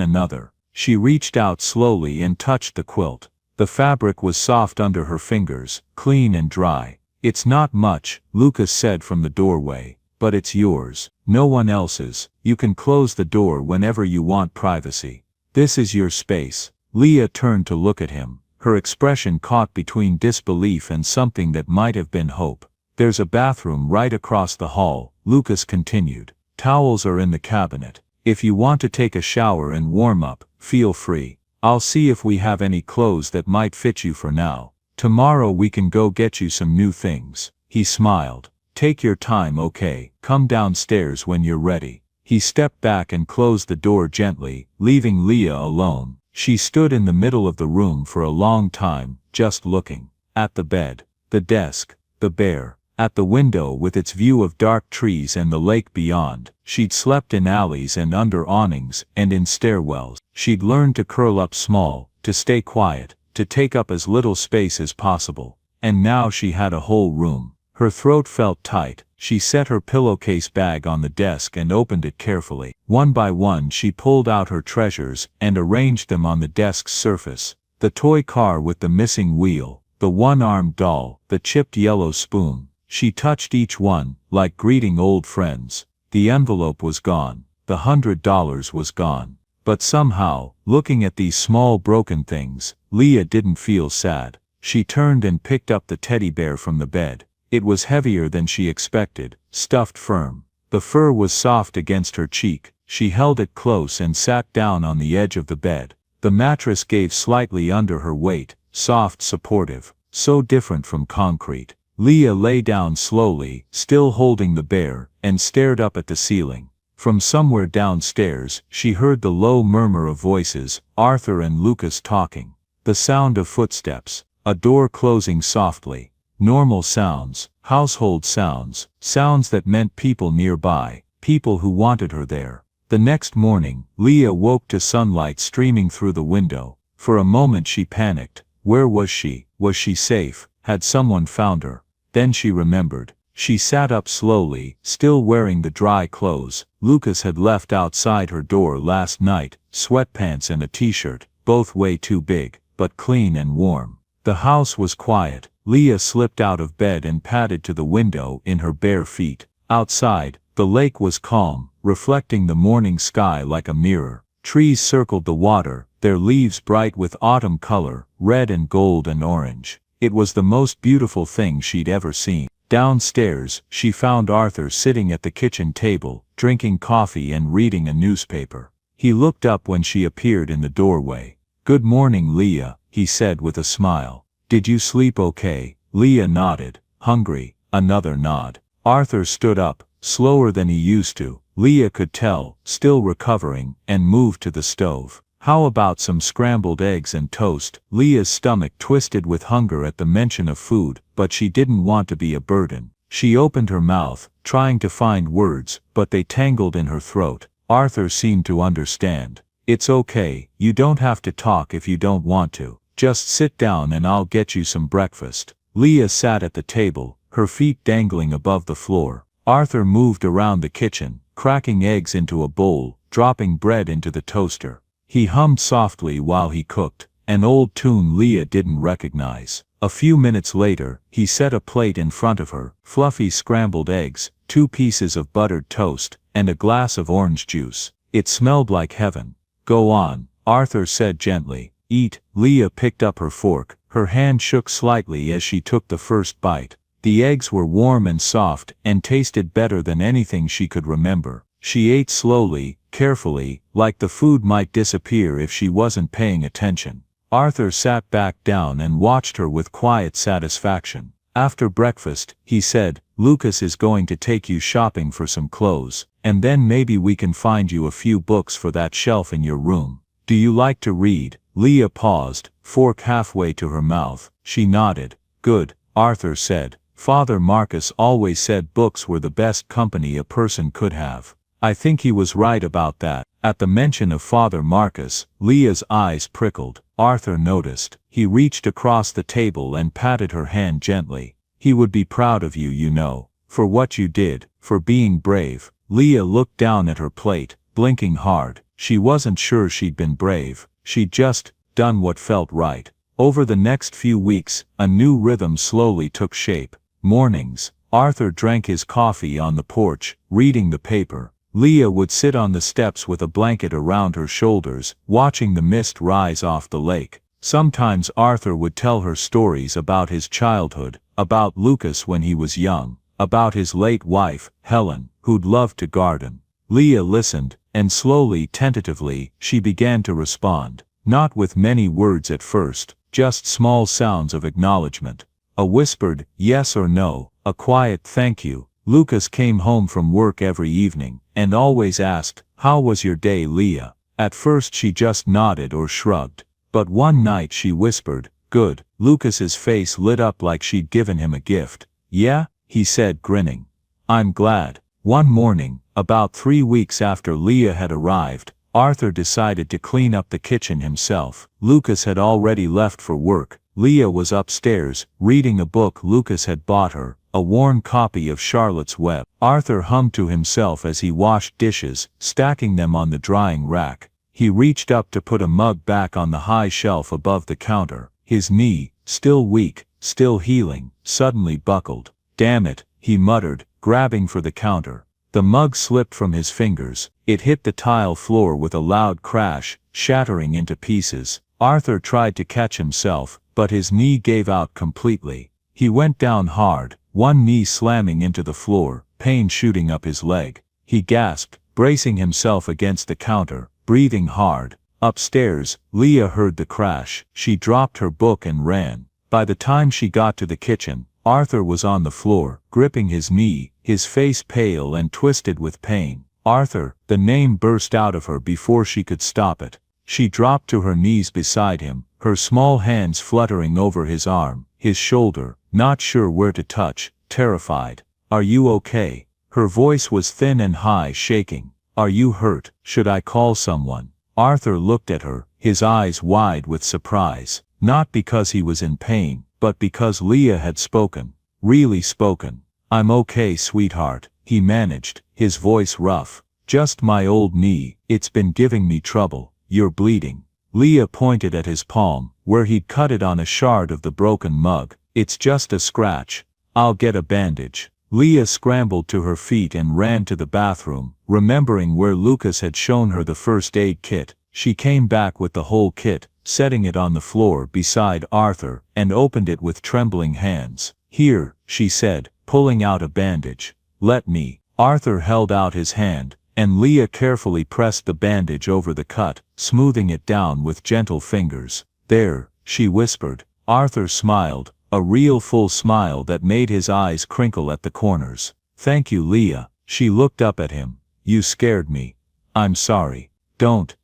another. She reached out slowly and touched the quilt. The fabric was soft under her fingers, clean and dry. "It's not much," Lucas said from the doorway, "but it's yours. No one else's. You can close the door whenever you want privacy. This is your space." Leah turned to look at him, her expression caught between disbelief and something that might have been hope. "There's a bathroom right across the hall," Lucas continued. Towels are in the cabinet. If you want to take a shower and warm up, feel free. I'll see if we have any clothes that might fit you for now. Tomorrow we can go get you some new things." He smiled. "Take your time, okay? Come downstairs when you're ready." He stepped back and closed the door gently, leaving Leah alone. She stood in the middle of the room for a long time, just looking. At the bed, the desk, the bear. At the window with its view of dark trees and the lake beyond. She'd slept in alleys and under awnings and in stairwells. She'd learned to curl up small, to stay quiet, to take up as little space as possible. And now she had a whole room. Her throat felt tight. She set her pillowcase bag on the desk and opened it carefully. One by one she pulled out her treasures and arranged them on the desk's surface. The toy car with the missing wheel, the one-armed doll, the chipped yellow spoon. She touched each one, like greeting old friends. The envelope was gone. The $100 was gone. But somehow, looking at these small broken things, Leah didn't feel sad. She turned and picked up the teddy bear from the bed. It was heavier than she expected, stuffed firm. The fur was soft against her cheek. She held it close and sat down on the edge of the bed. The mattress gave slightly under her weight, soft, supportive, so different from concrete. Leah lay down slowly, still holding the bear, and stared up at the ceiling. From somewhere downstairs, she heard the low murmur of voices, Arthur and Lucas talking. The sound of footsteps, a door closing softly. Normal sounds, household sounds, sounds that meant people nearby, people who wanted her there. The next morning, Leah woke to sunlight streaming through the window. For a moment she panicked. Where was she? Was she safe? Had someone found her? Then she remembered. She sat up slowly, still wearing the dry clothes Lucas had left outside her door last night, sweatpants and a t-shirt, both way too big, but clean and warm. The house was quiet. Leah slipped out of bed and padded to the window in her bare feet. Outside, the lake was calm, reflecting the morning sky like a mirror. Trees circled the water, their leaves bright with autumn color, red and gold and orange. It was the most beautiful thing she'd ever seen. Downstairs, she found Arthur sitting at the kitchen table, drinking coffee and reading a newspaper. He looked up when she appeared in the doorway. "Good morning, Leah," he said with a smile. "Did you sleep okay?" Leah nodded. "Hungry?" Another nod. Arthur stood up, slower than he used to, Leah could tell, still recovering, and moved to the stove. "How about some scrambled eggs and toast?" Leah's stomach twisted with hunger at the mention of food, but she didn't want to be a burden. She opened her mouth, trying to find words, but they tangled in her throat. Arthur seemed to understand. "It's okay, you don't have to talk if you don't want to. Just sit down and I'll get you some breakfast." Leah sat at the table, her feet dangling above the floor. Arthur moved around the kitchen, cracking eggs into a bowl, dropping bread into the toaster. He hummed softly while he cooked, an old tune Leah didn't recognize. A few minutes later, he set a plate in front of her, fluffy scrambled eggs, 2 pieces of buttered toast, and a glass of orange juice. It smelled like heaven. "Go on," Arthur said gently. "Eat." Leah picked up her fork. Her hand shook slightly as she took the first bite. The eggs were warm and soft, and tasted better than anything she could remember. She ate slowly, carefully, like the food might disappear if she wasn't paying attention. Arthur sat back down and watched her with quiet satisfaction. After breakfast, he said, "Lucas is going to take you shopping for some clothes, and then maybe we can find you a few books for that shelf in your room. Do you like to read?" Leah paused, fork halfway to her mouth. She nodded. "Good," Arthur said. "Father Marcus always said books were the best company a person could have." I think he was right about that. At the mention of Father Marcus, Leah's eyes prickled. Arthur noticed. He reached across the table and patted her hand gently. "He would be proud of you, you know, for what you did, for being brave." Leah looked down at her plate, blinking hard. She wasn't sure she'd been brave. She'd just done what felt right. Over the next few weeks, a new rhythm slowly took shape. Mornings, Arthur drank his coffee on the porch, reading the paper. Leah would sit on the steps with a blanket around her shoulders, watching the mist rise off the lake. Sometimes Arthur would tell her stories about his childhood, about Lucas when he was young, about his late wife, Helen, who'd loved to garden. Leah listened, and slowly, tentatively, she began to respond. Not with many words at first, just small sounds of acknowledgement. A whispered yes or no, a quiet thank you. Lucas came home from work every evening, and always asked, "How was your day, Leah?" At first she just nodded or shrugged. But one night she whispered, "Good." Lucas's face lit up like she'd given him a gift. "Yeah?" he said, grinning. "I'm glad." One morning, about 3 weeks after Leah had arrived, Arthur decided to clean up the kitchen himself. Lucas had already left for work. Leah was upstairs, reading a book Lucas had bought her, a worn copy of Charlotte's Web. Arthur hummed to himself as he washed dishes, stacking them on the drying rack. He reached up to put a mug back on the high shelf above the counter. His knee, still weak, still healing, suddenly buckled. "Damn it," he muttered, grabbing for the counter. The mug slipped from his fingers. It hit the tile floor with a loud crash, shattering into pieces. Arthur tried to catch himself, but his knee gave out completely. He went down hard, one knee slamming into the floor, pain shooting up his leg. He gasped, bracing himself against the counter, breathing hard. Upstairs, Leah heard the crash. She dropped her book and ran. By the time she got to the kitchen, Arthur was on the floor, gripping his knee, his face pale and twisted with pain. "Arthur!" The name burst out of her before she could stop it. She dropped to her knees beside him, her small hands fluttering over his arm, his shoulder, not sure where to touch, terrified. "Are you okay?" Her voice was thin and high, shaking. "Are you hurt? Should I call someone?" Arthur looked at her, his eyes wide with surprise, not because he was in pain, but because Leah had spoken. Really spoken. "I'm okay, sweetheart," he managed, his voice rough. "Just my old knee, it's been giving me trouble. You're bleeding." Leah pointed at his palm, where he'd cut it on a shard of the broken mug. "It's just a scratch. I'll get a bandage." Leah scrambled to her feet and ran to the bathroom, remembering where Lucas had shown her the first aid kit. She came back with the whole kit, setting it on the floor beside Arthur, and opened it with trembling hands. "Here," she said, pulling out a bandage. "Let me." Arthur held out his hand, and Leah carefully pressed the bandage over the cut, smoothing it down with gentle fingers. "There," she whispered. Arthur smiled, a real full smile that made his eyes crinkle at the corners. "Thank you, Leah." She looked up at him. "You scared me. I'm sorry. Don't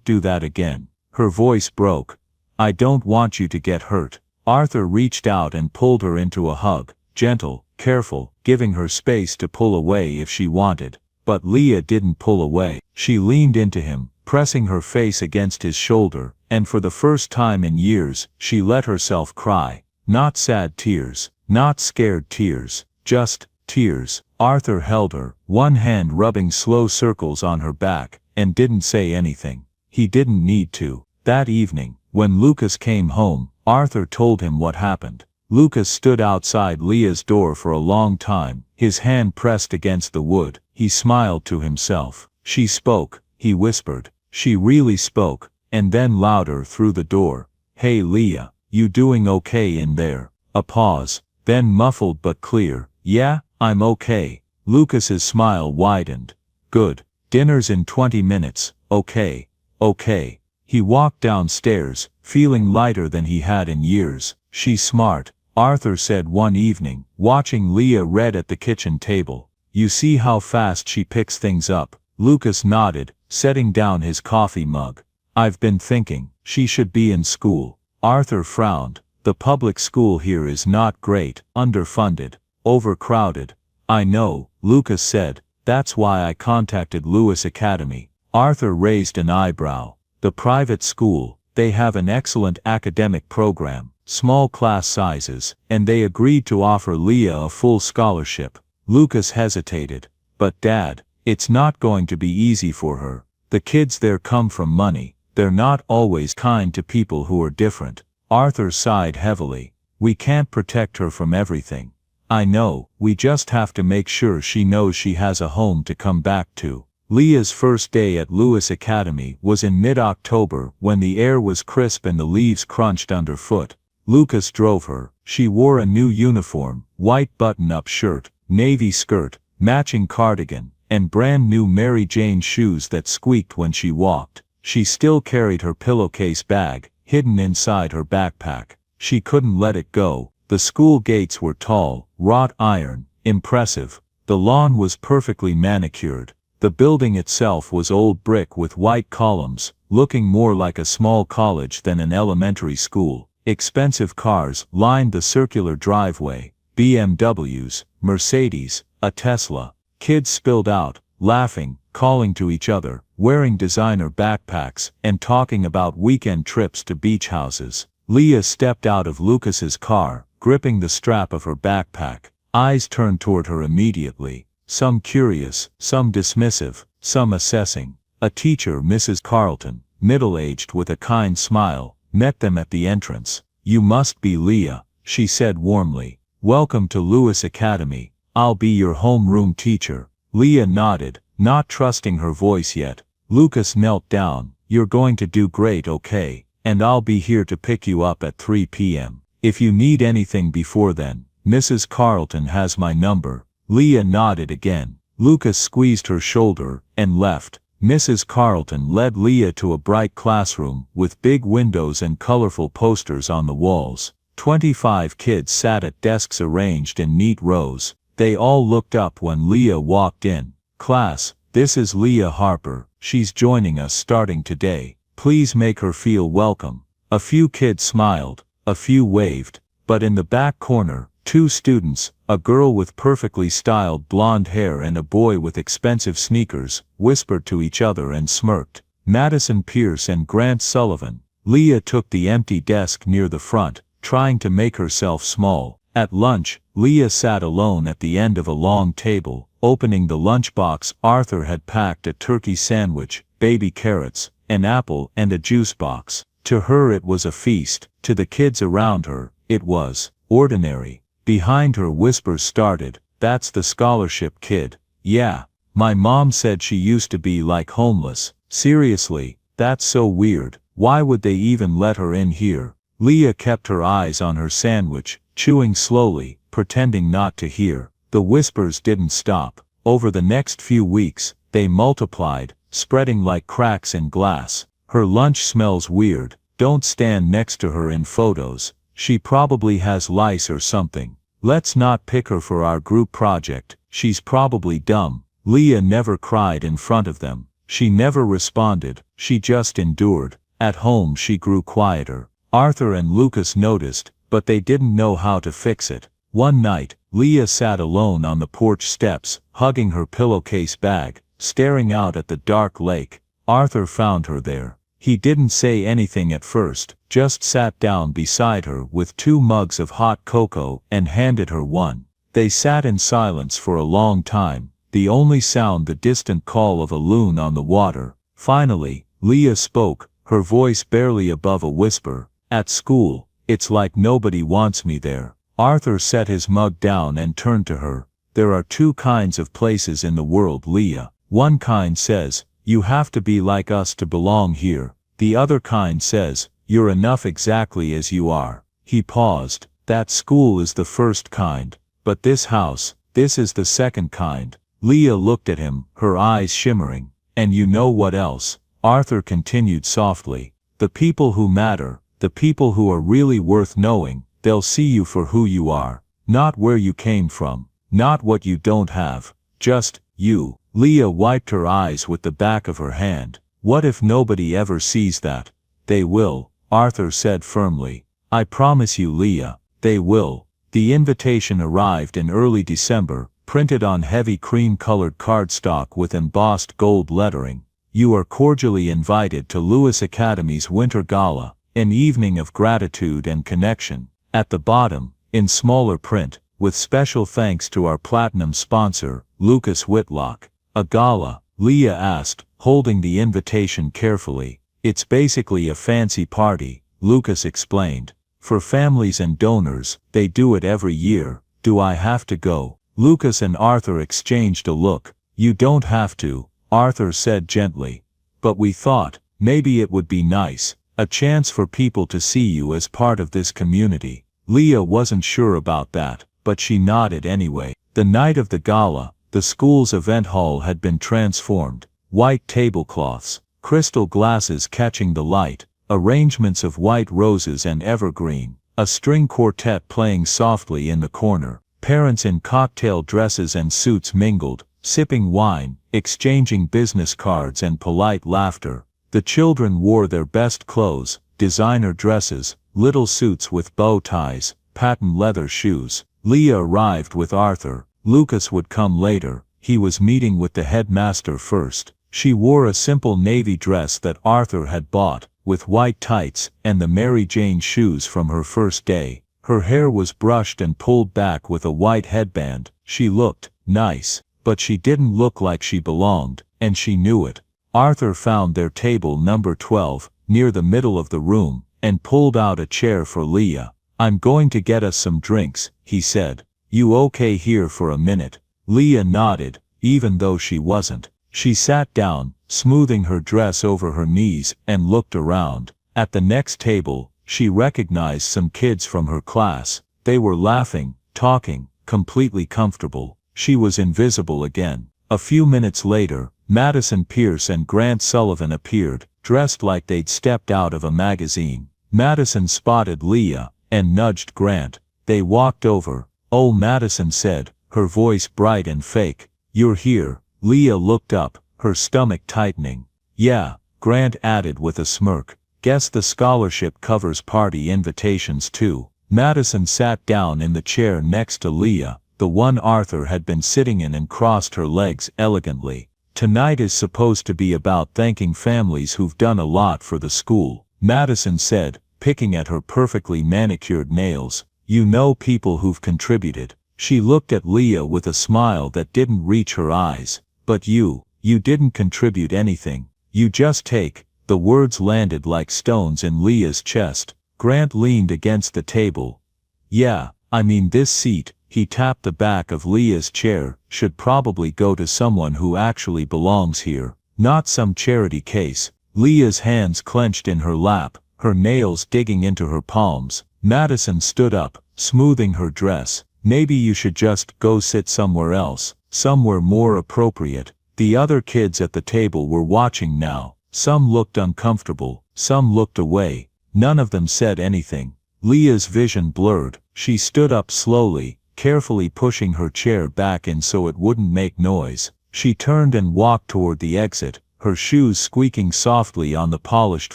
do that again." Her voice broke. "I don't want you to get hurt." Arthur reached out and pulled her into a hug, gentle, careful, giving her space to pull away if she wanted. But Leah didn't pull away. She leaned into him, pressing her face against his shoulder, and for the first time in years, she let herself cry. Not sad tears, not scared tears, just tears. Arthur held her, one hand rubbing slow circles on her back, and didn't say anything. He didn't need to. That evening, when Lucas came home, Arthur told him what happened. Lucas stood outside Leah's door for a long time, his hand pressed against the wood. He smiled to himself. "She spoke," he whispered. "She really spoke." And then louder through the door. "Hey Leah, you doing okay in there?" A pause, then muffled but clear. "Yeah, I'm okay." Lucas's smile widened. "Good. Dinner's in 20 minutes, okay. Okay." He walked downstairs, feeling lighter than he had in years. "She's smart," Arthur said one evening, watching Leah read at the kitchen table. "You see how fast she picks things up." Lucas nodded, setting down his coffee mug. "I've been thinking, she should be in school." Arthur frowned. "The public school here is not great, underfunded, overcrowded." "I know," Lucas said. "That's why I contacted Lewis Academy." Arthur raised an eyebrow. "The private school, they have an excellent academic program, small class sizes, and they agreed to offer Leah a full scholarship." Lucas hesitated. "But Dad, it's not going to be easy for her. The kids there come from money. They're not always kind to people who are different." Arthur sighed heavily. "We can't protect her from everything." "I know, we just have to make sure she knows she has a home to come back to." Leah's first day at Lewis Academy was in mid-October when the air was crisp and the leaves crunched underfoot. Lucas drove her. She wore a new uniform, white button-up shirt, navy skirt, matching cardigan, and brand new Mary Jane shoes that squeaked when she walked. She still carried her pillowcase bag, hidden inside her backpack. She couldn't let it go. The school gates were tall, wrought iron, impressive. The lawn was perfectly manicured. The building itself was old brick with white columns, looking more like a small college than an elementary school. Expensive cars lined the circular driveway, BMWs, Mercedes, a Tesla. Kids spilled out, laughing, calling to each other, wearing designer backpacks, and talking about weekend trips to beach houses. Leah stepped out of Lucas's car, gripping the strap of her backpack. Eyes turned toward her immediately, some curious, some dismissive, some assessing. A teacher, Mrs. Carlton, middle-aged with a kind smile, met them at the entrance. "You must be Leah," she said warmly. "Welcome to Lewis Academy. I'll be your homeroom teacher." Leah nodded, not trusting her voice yet. Lucas knelt down. "You're going to do great, okay? And I'll be here to pick you up at 3 p.m. If you need anything before then, Mrs. Carlton has my number." Leah nodded again. Lucas squeezed her shoulder and left. Mrs. Carlton led Leah to a bright classroom with big windows and colorful posters on the walls. 25 kids sat at desks arranged in neat rows. They all looked up when Leah walked in. "Class, this is Leah Harper. She's joining us starting today. Please make her feel welcome." A few kids smiled, a few waved, but in the back corner, two students, a girl with perfectly styled blonde hair and a boy with expensive sneakers, whispered to each other and smirked. Madison Pierce and Grant Sullivan. Leah took the empty desk near the front, trying to make herself small. At lunch, Leah sat alone at the end of a long table, opening the lunchbox. Arthur had packed a turkey sandwich, baby carrots, an apple and a juice box. To her it was a feast. To the kids around her, it was ordinary. Behind her whispers started. "That's the scholarship kid. Yeah. My mom said she used to be like homeless. Seriously, that's so weird. Why would they even let her in here?" Leah kept her eyes on her sandwich, chewing slowly, pretending not to hear. The whispers didn't stop. Over the next few weeks, they multiplied, spreading like cracks in glass. "Her lunch smells weird. Don't stand next to her in photos. She probably has lice or something. Let's not pick her for our group project. She's probably dumb." Leah never cried in front of them. She never responded. She just endured. At home she grew quieter. Arthur and Lucas noticed, but they didn't know how to fix it. One night, Leah sat alone on the porch steps, hugging her pillowcase bag, staring out at the dark lake. Arthur found her there. He didn't say anything at first, just sat down beside her with 2 mugs of hot cocoa and handed her one. They sat in silence for a long time, the only sound the distant call of a loon on the water. Finally, Leah spoke, her voice barely above a whisper. "At school, it's like nobody wants me there." Arthur set his mug down and turned to her. "There are 2 kinds of places in the world, Leah. One kind says, you have to be like us to belong here. The other kind says, you're enough exactly as you are." He paused. "That school is the first kind. But this house, this is the second kind." Leah looked at him, her eyes shimmering. "And you know what else?" Arthur continued softly. "The people who matter, the people who are really worth knowing, they'll see you for who you are. Not where you came from. Not what you don't have. Just, you." Leah wiped her eyes with the back of her hand. "What if nobody ever sees that?" "They will," Arthur said firmly. "I promise you, Leah, they will." The invitation arrived in early December, printed on heavy cream-colored cardstock with embossed gold lettering. "You are cordially invited to Lewis Academy's Winter Gala, an evening of gratitude and connection." At the bottom, in smaller print, "With special thanks to our platinum sponsor, Lucas Whitlock." "A gala?" Leah asked, holding the invitation carefully. "It's basically a fancy party," Lucas explained. "For families and donors, they do it every year." "Do I have to go?" Lucas and Arthur exchanged a look. "You don't have to," Arthur said gently. "But we thought, maybe it would be nice. A chance for people to see you as part of this community." Leah wasn't sure about that, but she nodded anyway. The night of the gala, The school's event hall had been transformed. White tablecloths, crystal glasses catching the light, arrangements of white roses and evergreen, a string quartet playing softly in the corner, parents in cocktail dresses and suits mingled, sipping wine, exchanging business cards and polite laughter. The children wore their best clothes, designer dresses, little suits with bow ties, patent leather shoes. Leah arrived with Arthur. Lucas would come later. He was meeting with the headmaster first. She wore a simple navy dress that Arthur had bought, with white tights and the Mary Jane shoes from her first day. Her hair was brushed and pulled back with a white headband. She looked nice, but she didn't look like she belonged, and she knew it. Arthur found their table number 12, near the middle of the room, and pulled out a chair for Leah. "I'm going to get us some drinks," he said. "You okay here for a minute?" Leah nodded, even though she wasn't. She sat down, smoothing her dress over her knees, and looked around. At the next table, she recognized some kids from her class. They were laughing, talking, completely comfortable. She was invisible again. A few minutes later, Madison Pierce and Grant Sullivan appeared, dressed like they'd stepped out of a magazine. Madison spotted Leah, and nudged Grant. They walked over. "Oh," Madison said, her voice bright and fake. "You're here." Leah looked up, her stomach tightening. "Yeah," Grant added with a smirk. "Guess the scholarship covers party invitations too." Madison sat down in the chair next to Leah, the one Arthur had been sitting in, and crossed her legs elegantly. "Tonight is supposed to be about thanking families who've done a lot for the school," Madison said, picking at her perfectly manicured nails. "You know, people who've contributed." She looked at Leah with a smile that didn't reach her eyes. "But you didn't contribute anything. You just take." The words landed like stones in Leah's chest. Grant leaned against the table. "Yeah, I mean, this seat," he tapped the back of Leah's chair, "should probably go to someone who actually belongs here, not some charity case." Leah's hands clenched in her lap, her nails digging into her palms. Madison stood up, smoothing her dress. "Maybe you should just go sit somewhere else, somewhere more appropriate." The other kids at the table were watching now. Some looked uncomfortable, some looked away. None of them said anything. Leah's vision blurred. She stood up slowly, carefully pushing her chair back in so it wouldn't make noise. She turned and walked toward the exit, her shoes squeaking softly on the polished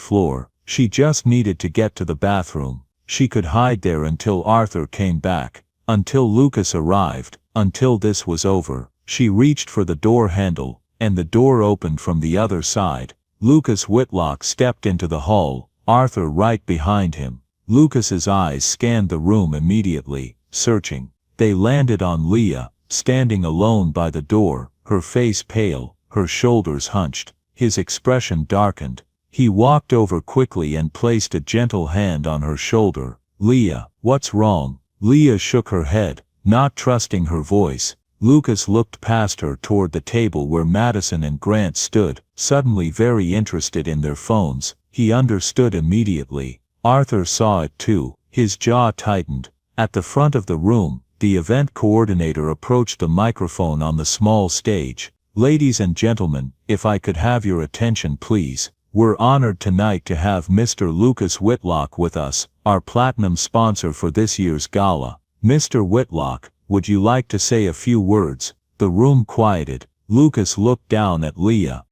floor. She just needed to get to the bathroom. She could hide there until Arthur came back, until Lucas arrived, until this was over. She reached for the door handle, and the door opened from the other side. Lucas Whitlock stepped into the hall, Arthur right behind him. Lucas's eyes scanned the room immediately, searching. They landed on Leah, standing alone by the door, her face pale, her shoulders hunched. His expression darkened. He walked over quickly and placed a gentle hand on her shoulder. "Leah, what's wrong?" Leah shook her head, not trusting her voice. Lucas looked past her toward the table where Madison and Grant stood, suddenly very interested in their phones. He understood immediately. Arthur saw it too. His jaw tightened. At the front of the room, the event coordinator approached the microphone on the small stage. "Ladies and gentlemen, if I could have your attention please. We're honored tonight to have Mr. Lucas Whitlock with us, our platinum sponsor for this year's gala. Mr. Whitlock, would you like to say a few words?" The room quieted. Lucas looked down at Leah.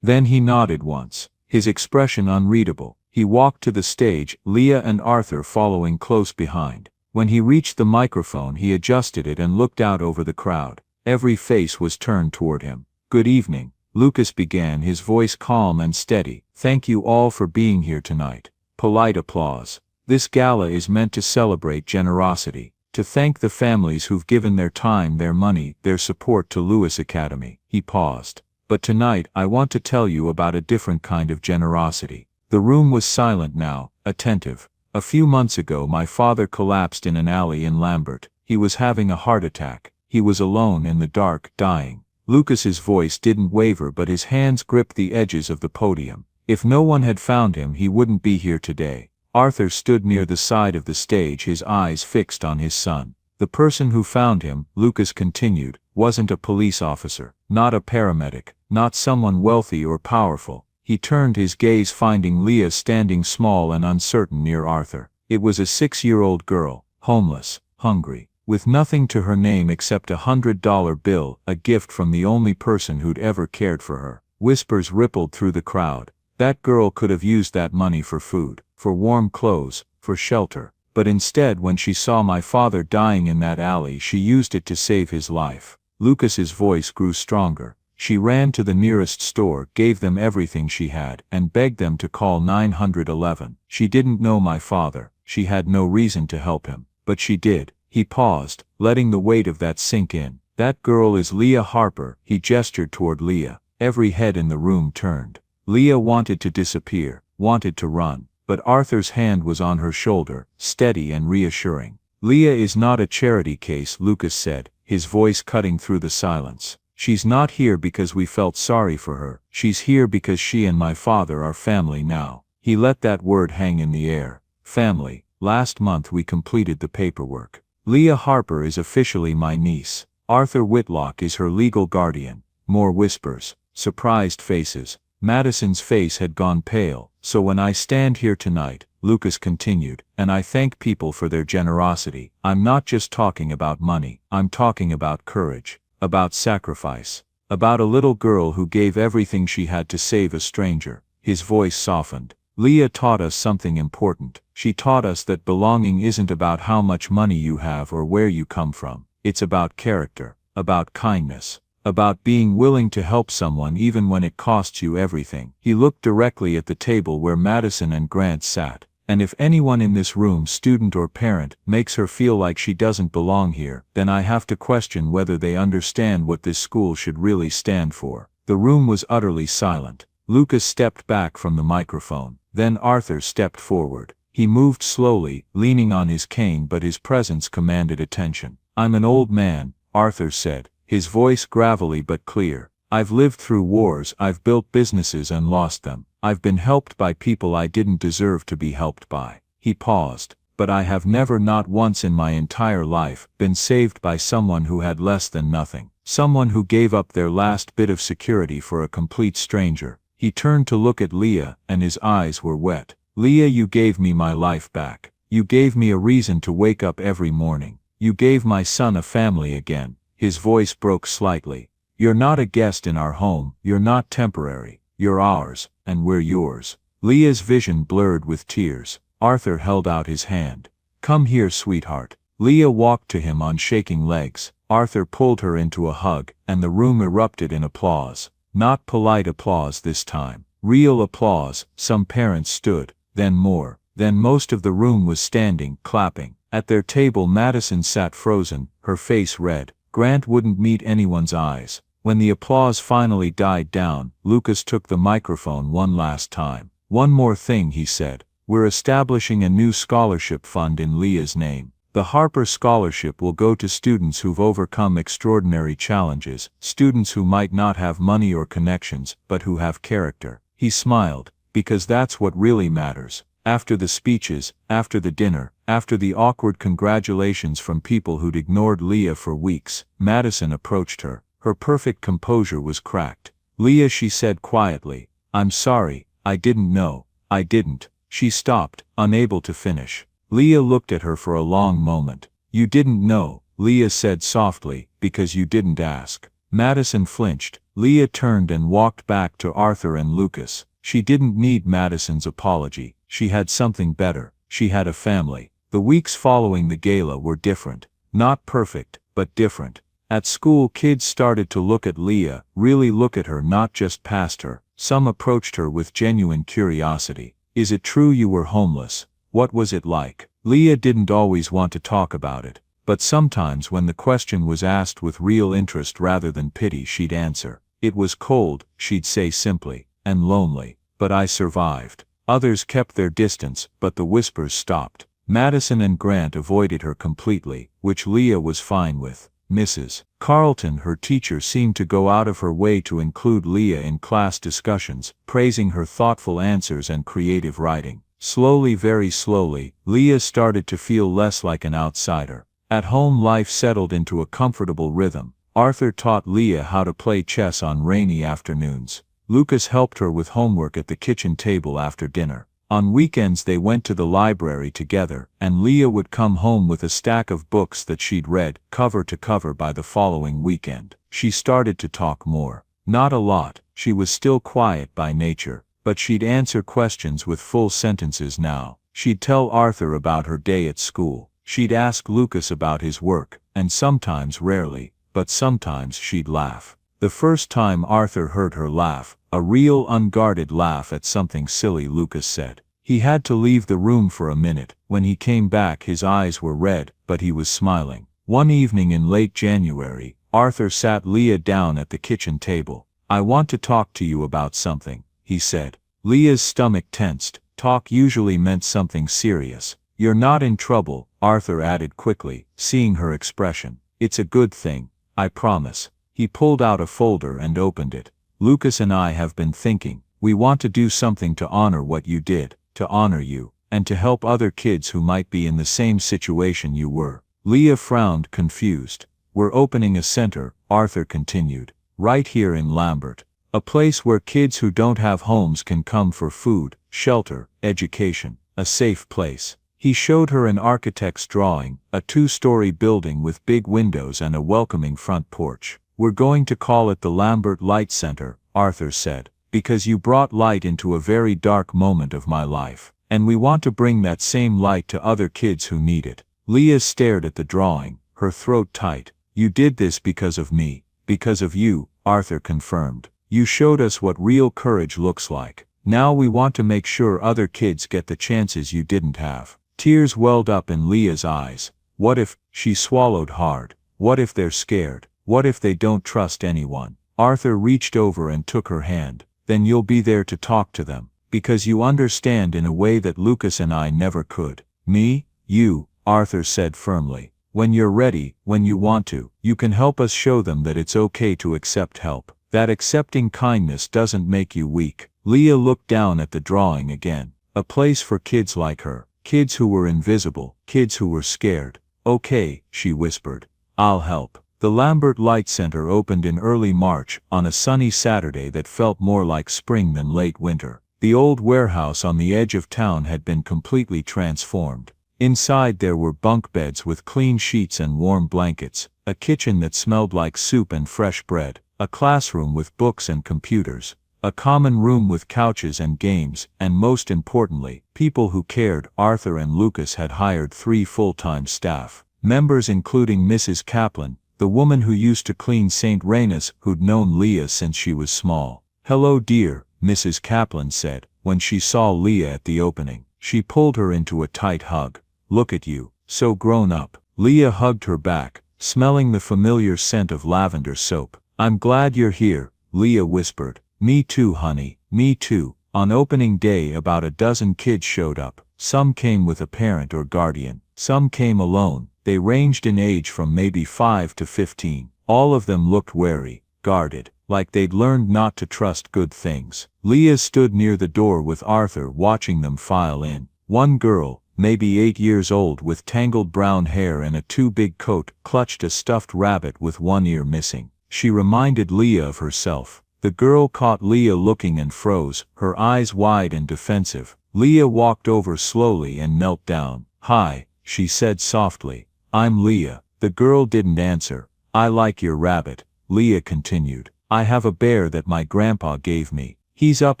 Then he nodded once, his expression unreadable. He walked to the stage, Leah and Arthur following close behind. When he reached the microphone, he adjusted it and looked out over the crowd. Every face was turned toward him. "Good evening," Lucas began, his voice calm and steady. "Thank you all for being here tonight." Polite applause. "This gala is meant to celebrate generosity, to thank the families who've given their time, their money, their support to Lewis Academy." He paused. "But tonight I want to tell you about a different kind of generosity." The room was silent now, attentive. "A few months ago my father collapsed in an alley in Lambert. He was having a heart attack. He was alone in the dark, dying." Lucas's voice didn't waver, but his hands gripped the edges of the podium. "If no one had found him, he wouldn't be here today." Arthur stood near the side of the stage, his eyes fixed on his son. "The person who found him," Lucas continued, wasn't a police officer, not a paramedic, not someone wealthy or powerful. He turned his gaze finding Leah standing small and uncertain near Arthur. It was a 6-year-old girl, homeless, hungry, with nothing to her name except a $100 bill, a gift from the only person who'd ever cared for her. Whispers rippled through the crowd. That girl could have used that money for food, for warm clothes, for shelter. But instead, when she saw my father dying in that alley, she used it to save his life. Lucas's voice grew stronger. She ran to the nearest store, gave them everything she had, and begged them to call 911. She didn't know my father. She had no reason to help him. But she did. He paused, letting the weight of that sink in. That girl is Leah Harper. He gestured toward Leah. Every head in the room turned. Leah wanted to disappear, wanted to run. But Arthur's hand was on her shoulder, steady and reassuring. Leah is not a charity case, Lucas said, his voice cutting through the silence. She's not here because we felt sorry for her. She's here because she and my father are family now. He let that word hang in the air. Family. Last month we completed the paperwork. Leah Harper is officially my niece. Arthur Whitlock is her legal guardian. More whispers. Surprised faces. Madison's face had gone pale. So when I stand here tonight, Lucas continued, and I thank people for their generosity, I'm not just talking about money. I'm talking about courage, about sacrifice, about a little girl who gave everything she had to save a stranger. His voice softened. Leah taught us something important. She taught us that belonging isn't about how much money you have or where you come from. It's about character, about kindness, about being willing to help someone even when it costs you everything. He looked directly at the table where Madison and Grant sat. And if anyone in this room, student or parent, makes her feel like she doesn't belong here, then I have to question whether they understand what this school should really stand for. The room was utterly silent. Lucas stepped back from the microphone. Then Arthur stepped forward. He moved slowly, leaning on his cane, but his presence commanded attention. I'm an old man, Arthur said, his voice gravelly but clear. I've lived through wars, I've built businesses and lost them. I've been helped by people I didn't deserve to be helped by. He paused. But I have never, not once in my entire life, been saved by someone who had less than nothing. Someone who gave up their last bit of security for a complete stranger. He turned to look at Leah, and his eyes were wet. Leah, you gave me my life back. You gave me a reason to wake up every morning. You gave my son a family again. His voice broke slightly. You're not a guest in our home. You're not temporary. You're ours, and we're yours. Leah's vision blurred with tears. Arthur held out his hand. Come here, sweetheart. Leah walked to him on shaking legs. Arthur pulled her into a hug, and the room erupted in applause. Not polite applause this time. Real applause. Some parents stood, then more. Then most of the room was standing, clapping. At their table Madison sat frozen, her face red. Grant wouldn't meet anyone's eyes. When the applause finally died down, Lucas took the microphone one last time. One more thing, he said. We're establishing a new scholarship fund in Leah's name. The Harper Scholarship will go to students who've overcome extraordinary challenges, students who might not have money or connections, but who have character. He smiled, because that's what really matters. After the speeches, after the dinner, after the awkward congratulations from people who'd ignored Leah for weeks, Madison approached her. Her perfect composure was cracked. Leah, she said quietly, I'm sorry, I didn't know, I didn't. She stopped, unable to finish. Leah looked at her for a long moment. You didn't know, Leah said softly, because you didn't ask. Madison flinched. Leah turned and walked back to Arthur and Lucas. She didn't need Madison's apology. She had something better. She had a family. The weeks following the gala were different. Not perfect, but different. At school, kids started to look at Leah, really look at her, not just past her. Some approached her with genuine curiosity. Is it true you were homeless? What was it like? Leah didn't always want to talk about it, but sometimes when the question was asked with real interest rather than pity, she'd answer. It was cold, she'd say simply, and lonely, but I survived. Others kept their distance, but the whispers stopped. Madison and Grant avoided her completely, which Leah was fine with. Mrs. Carlton, her teacher, seemed to go out of her way to include Leah in class discussions, praising her thoughtful answers and creative writing. Slowly, very slowly, Leah started to feel less like an outsider. At home, life settled into a comfortable rhythm. Arthur taught Leah how to play chess on rainy afternoons. Lucas helped her with homework at the kitchen table after dinner. On weekends they went to the library together, and Leah would come home with a stack of books that she'd read, cover to cover, by the following weekend. She started to talk more. Not a lot, she was still quiet by nature, but she'd answer questions with full sentences now. She'd tell Arthur about her day at school. She'd ask Lucas about his work, and sometimes, rarely, but sometimes she'd laugh. The first time Arthur heard her laugh, a real unguarded laugh at something silly Lucas said, he had to leave the room for a minute. When he came back his eyes were red, but he was smiling. One evening in late January, Arthur sat Leah down at the kitchen table. "I want to talk to you about something," he said. Leah's stomach tensed. Talk usually meant something serious. "You're not in trouble," Arthur added quickly, seeing her expression. "It's a good thing, I promise." He pulled out a folder and opened it. "Lucas and I have been thinking. We want to do something to honor what you did, to honor you, and to help other kids who might be in the same situation you were." Leah frowned, confused. "We're opening a center," Arthur continued, "right here in Lambert. A place where kids who don't have homes can come for food, shelter, education. A safe place." He showed her an architect's drawing, a 2-story building with big windows and a welcoming front porch. "We're going to call it the Lambert Light Center," Arthur said, "because you brought light into a very dark moment of my life, and we want to bring that same light to other kids who need it." Leah stared at the drawing, her throat tight. "You did this because of me." "Because of you," Arthur confirmed. "You showed us what real courage looks like. Now we want to make sure other kids get the chances you didn't have." Tears welled up in Leah's eyes. What if, she swallowed hard, what if they're scared? What if they don't trust anyone? Arthur reached over and took her hand. "Then you'll be there to talk to them, because you understand in a way that Lucas and I never could." "Me? You," Arthur said firmly. "When you're ready, when you want to, you can help us show them that it's okay to accept help. That accepting kindness doesn't make you weak." Leah looked down at the drawing again. A place for kids like her. Kids who were invisible, kids who were scared. "Okay," she whispered. "I'll help." The Lambert Light Center opened in early March, on a sunny Saturday that felt more like spring than late winter. The old warehouse on the edge of town had been completely transformed. Inside there were bunk beds with clean sheets and warm blankets, a kitchen that smelled like soup and fresh bread, a classroom with books and computers, a common room with couches and games, and most importantly, people who cared. Arthur and Lucas had hired 3 full-time staff members, including Mrs. Kaplan, the woman who used to clean St. Rena's, who'd known Leah since she was small. "Hello dear," Mrs. Kaplan said, when she saw Leah at the opening. She pulled her into a tight hug. "Look at you, so grown up." Leah hugged her back, smelling the familiar scent of lavender soap. "I'm glad you're here," Leah whispered. "Me too, honey, me too." On opening day about a dozen kids showed up. Some came with a parent or guardian. Some came alone. They ranged in age from maybe 5 to 15. All of them looked wary, guarded, like they'd learned not to trust good things. Leah stood near the door with Arthur, watching them file in. One girl, maybe 8 years old, with tangled brown hair and a too-big coat, clutched a stuffed rabbit with one ear missing. She reminded Leah of herself. The girl caught Leah looking and froze, her eyes wide and defensive. Leah walked over slowly and knelt down. "Hi," she said softly. "I'm Leah." The girl didn't answer. "I like your rabbit," Leah continued. "I have a bear that my grandpa gave me. He's up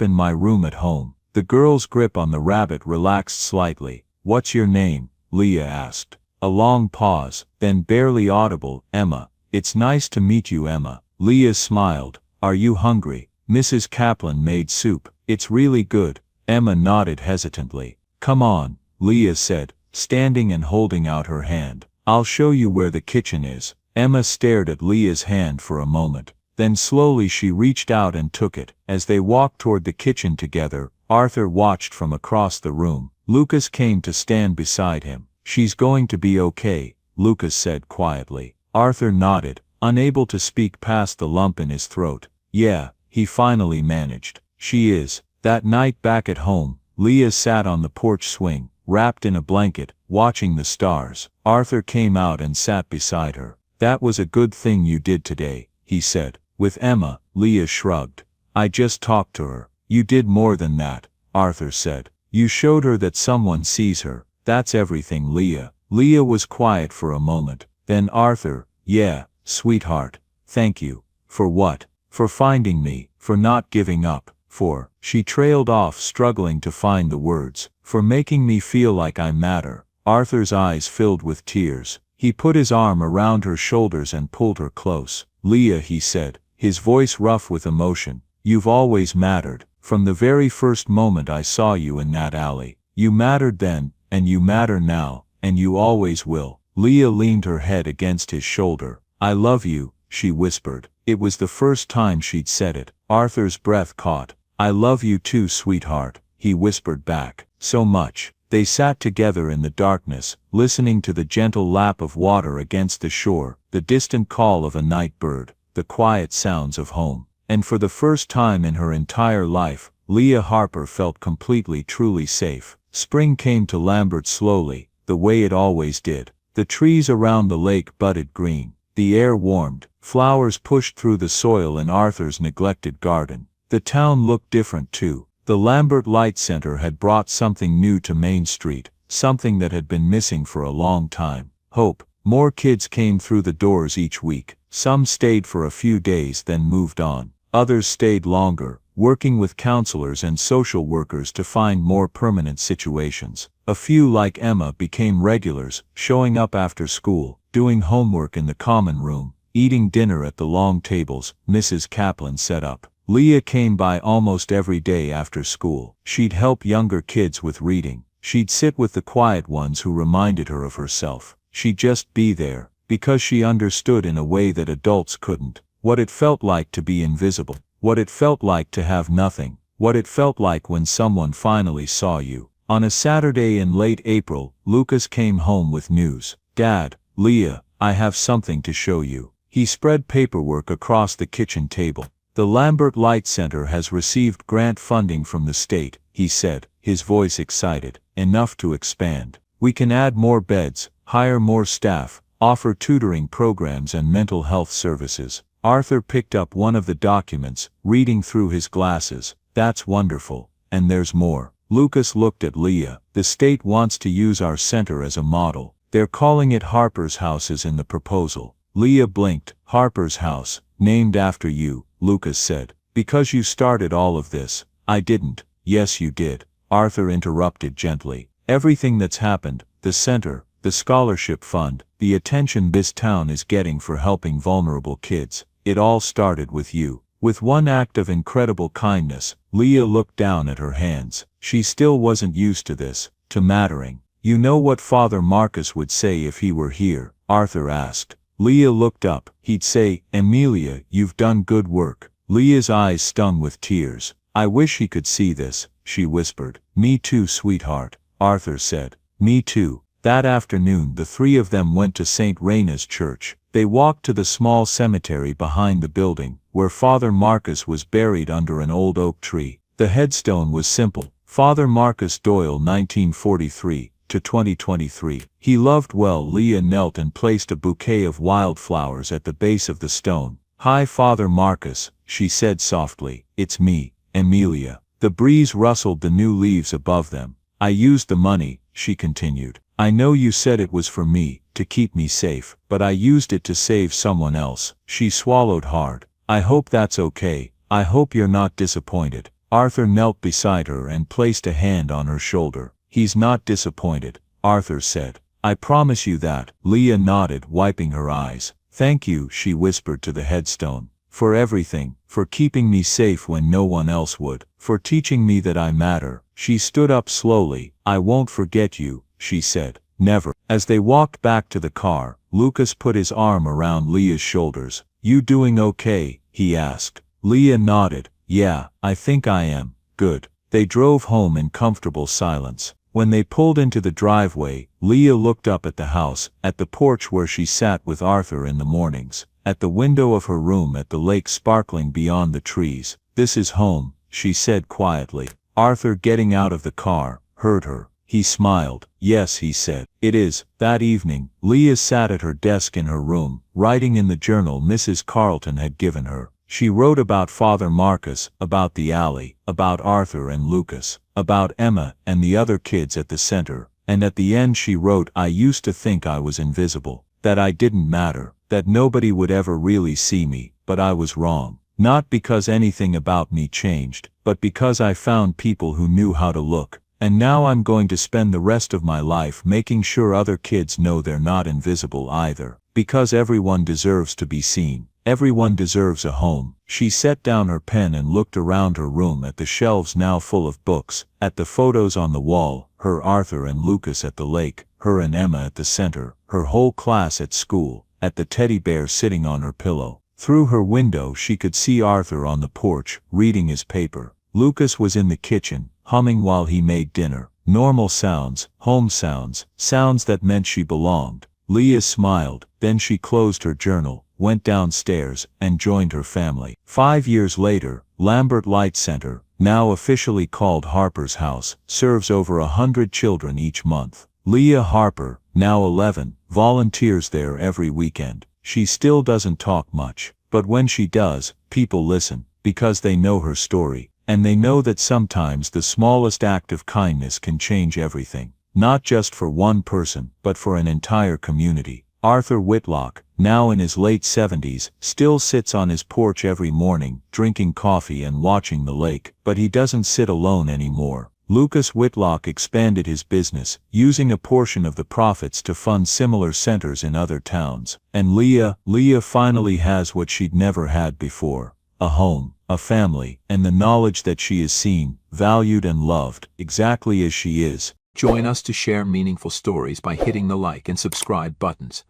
in my room at home." The girl's grip on the rabbit relaxed slightly. "What's your name?" Leah asked. A long pause, then barely audible, "Emma." "It's nice to meet you, Emma." Leah smiled. "Are you hungry?" Mrs. Kaplan made soup. "It's really good." Emma nodded hesitantly. "Come on," Leah said, standing and holding out her hand. "I'll show you where the kitchen is." Emma stared at Leah's hand for a moment. Then slowly she reached out and took it. As they walked toward the kitchen together, Arthur watched from across the room. Lucas came to stand beside him. "She's going to be okay," Lucas said quietly. Arthur nodded, unable to speak past the lump in his throat. "Yeah," he finally managed. "She is." That night back at home, Leah sat on the porch swing, wrapped in a blanket, watching the stars. Arthur came out and sat beside her. That was a good thing you did today, he said. With Emma, Leah shrugged. I just talked to her. You did more than that, Arthur said. You showed her that someone sees her. That's everything, Leah. Leah was quiet for a moment. Then Arthur, yeah, sweetheart. Thank you. For what? For finding me, for not giving up, for, she trailed off, struggling to find the words, for making me feel like I matter. Arthur's eyes filled with tears. He put his arm around her shoulders and pulled her close. Leah, he said, his voice rough with emotion, you've always mattered. From the very first moment I saw you in that alley. You mattered then, and you matter now, and you always will. Leah leaned her head against his shoulder. I love you, she whispered. It was the first time she'd said it. Arthur's breath caught. I love you too, sweetheart, he whispered back. So much. They sat together in the darkness, listening to the gentle lap of water against the shore, the distant call of a night bird, the quiet sounds of home. And for the first time in her entire life, Leah Harper felt completely, truly safe. Spring came to Lambert slowly, the way it always did. The trees around the lake budded green. The air warmed. Flowers pushed through the soil in Arthur's neglected garden. The town looked different too. The Lambert Light Center had brought something new to Main Street, something that had been missing for a long time. Hope. More kids came through the doors each week. Some stayed for a few days then moved on. Others stayed longer, working with counselors and social workers to find more permanent situations. A few, like Emma, became regulars, showing up after school, doing homework in the common room, eating dinner at the long tables Mrs. Kaplan set up. Leah came by almost every day after school. She'd help younger kids with reading. She'd sit with the quiet ones who reminded her of herself. She'd just be there, because she understood in a way that adults couldn't, what it felt like to be invisible, what it felt like to have nothing, what it felt like when someone finally saw you. On a Saturday in late April, Lucas came home with news. Dad, Leah, I have something to show you. He spread paperwork across the kitchen table. The Lambert Light Center has received grant funding from the state, he said, his voice excited, enough to expand. We can add more beds, hire more staff, offer tutoring programs and mental health services. Arthur picked up one of the documents, reading through his glasses. That's wonderful. And there's more. Lucas looked at Leah. The state wants to use our center as a model. They're calling it Harper's Houses in the proposal. Leah blinked. Harper's House, named after you, Lucas said. Because you started all of this. I didn't. Yes, you did. Arthur interrupted gently. Everything that's happened, the center, the scholarship fund, the attention this town is getting for helping vulnerable kids, it all started with you. With one act of incredible kindness, Leah looked down at her hands. She still wasn't used to this, to mattering. You know what Father Marcus would say if he were here? Arthur asked. Leah looked up. He'd say, Emilia, you've done good work. Leah's eyes stung with tears. I wish he could see this, she whispered. Me too, sweetheart, Arthur said. Me too. That afternoon the three of them went to St. Raina's church. They walked to the small cemetery behind the building, where Father Marcus was buried under an old oak tree. The headstone was simple. Father Marcus Doyle 1943 to 2023. He loved well. Leah knelt and placed a bouquet of wildflowers at the base of the stone. Hi Father Marcus, she said softly. It's me, Emilia. The breeze rustled the new leaves above them. I used the money, she continued. I know you said it was for me, to keep me safe, but I used it to save someone else. She swallowed hard. I hope that's okay. I hope you're not disappointed. Arthur knelt beside her and placed a hand on her shoulder. He's not disappointed, Arthur said. I promise you that. Leah nodded, wiping her eyes. Thank you, she whispered to the headstone. For everything, for keeping me safe when no one else would, for teaching me that I matter. She stood up slowly. I won't forget you, she said. Never. As they walked back to the car, Lucas put his arm around Leah's shoulders. You doing okay? He asked. Leah nodded. Yeah, I think I am. Good. They drove home in comfortable silence. When they pulled into the driveway, Leah looked up at the house, at the porch where she sat with Arthur in the mornings, at the window of her room, at the lake sparkling beyond the trees. This is home, she said quietly. Arthur, getting out of the car, heard her. He smiled. Yes, he said. It is. That evening, Leah sat at her desk in her room, writing in the journal Mrs. Carleton had given her. She wrote about Father Marcus, about the alley, about Arthur and Lucas, about Emma and the other kids at the center, and at the end she wrote, I used to think I was invisible, that I didn't matter, that nobody would ever really see me, but I was wrong. Not because anything about me changed, but because I found people who knew how to look. And now I'm going to spend the rest of my life making sure other kids know they're not invisible either. Because everyone deserves to be seen. Everyone deserves a home. She set down her pen and looked around her room at the shelves now full of books, at the photos on the wall, her Arthur and Lucas at the lake, her and Emma at the center, her whole class at school, at the teddy bear sitting on her pillow. Through her window she could see Arthur on the porch, reading his paper. Lucas was in the kitchen, humming while he made dinner. Normal sounds, home sounds, sounds that meant she belonged. Leah smiled, then she closed her journal, went downstairs, and joined her family. 5 years later, Lambert Light Center, now officially called Harper's House, serves over 100 children each month. Leah Harper, now 11, volunteers there every weekend. She still doesn't talk much, but when she does, people listen, because they know her story, and they know that sometimes the smallest act of kindness can change everything, not just for one person, but for an entire community. Arthur Whitlock, now in his late 70s, still sits on his porch every morning, drinking coffee and watching the lake, but he doesn't sit alone anymore. Lucas Whitlock expanded his business, using a portion of the profits to fund similar centers in other towns. And Leah finally has what she'd never had before. A home, a family, and the knowledge that she is seen, valued and loved, exactly as she is. Join us to share meaningful stories by hitting the like and subscribe buttons.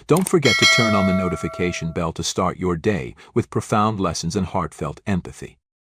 Don't forget to turn on the notification bell to start your day with profound lessons and heartfelt empathy.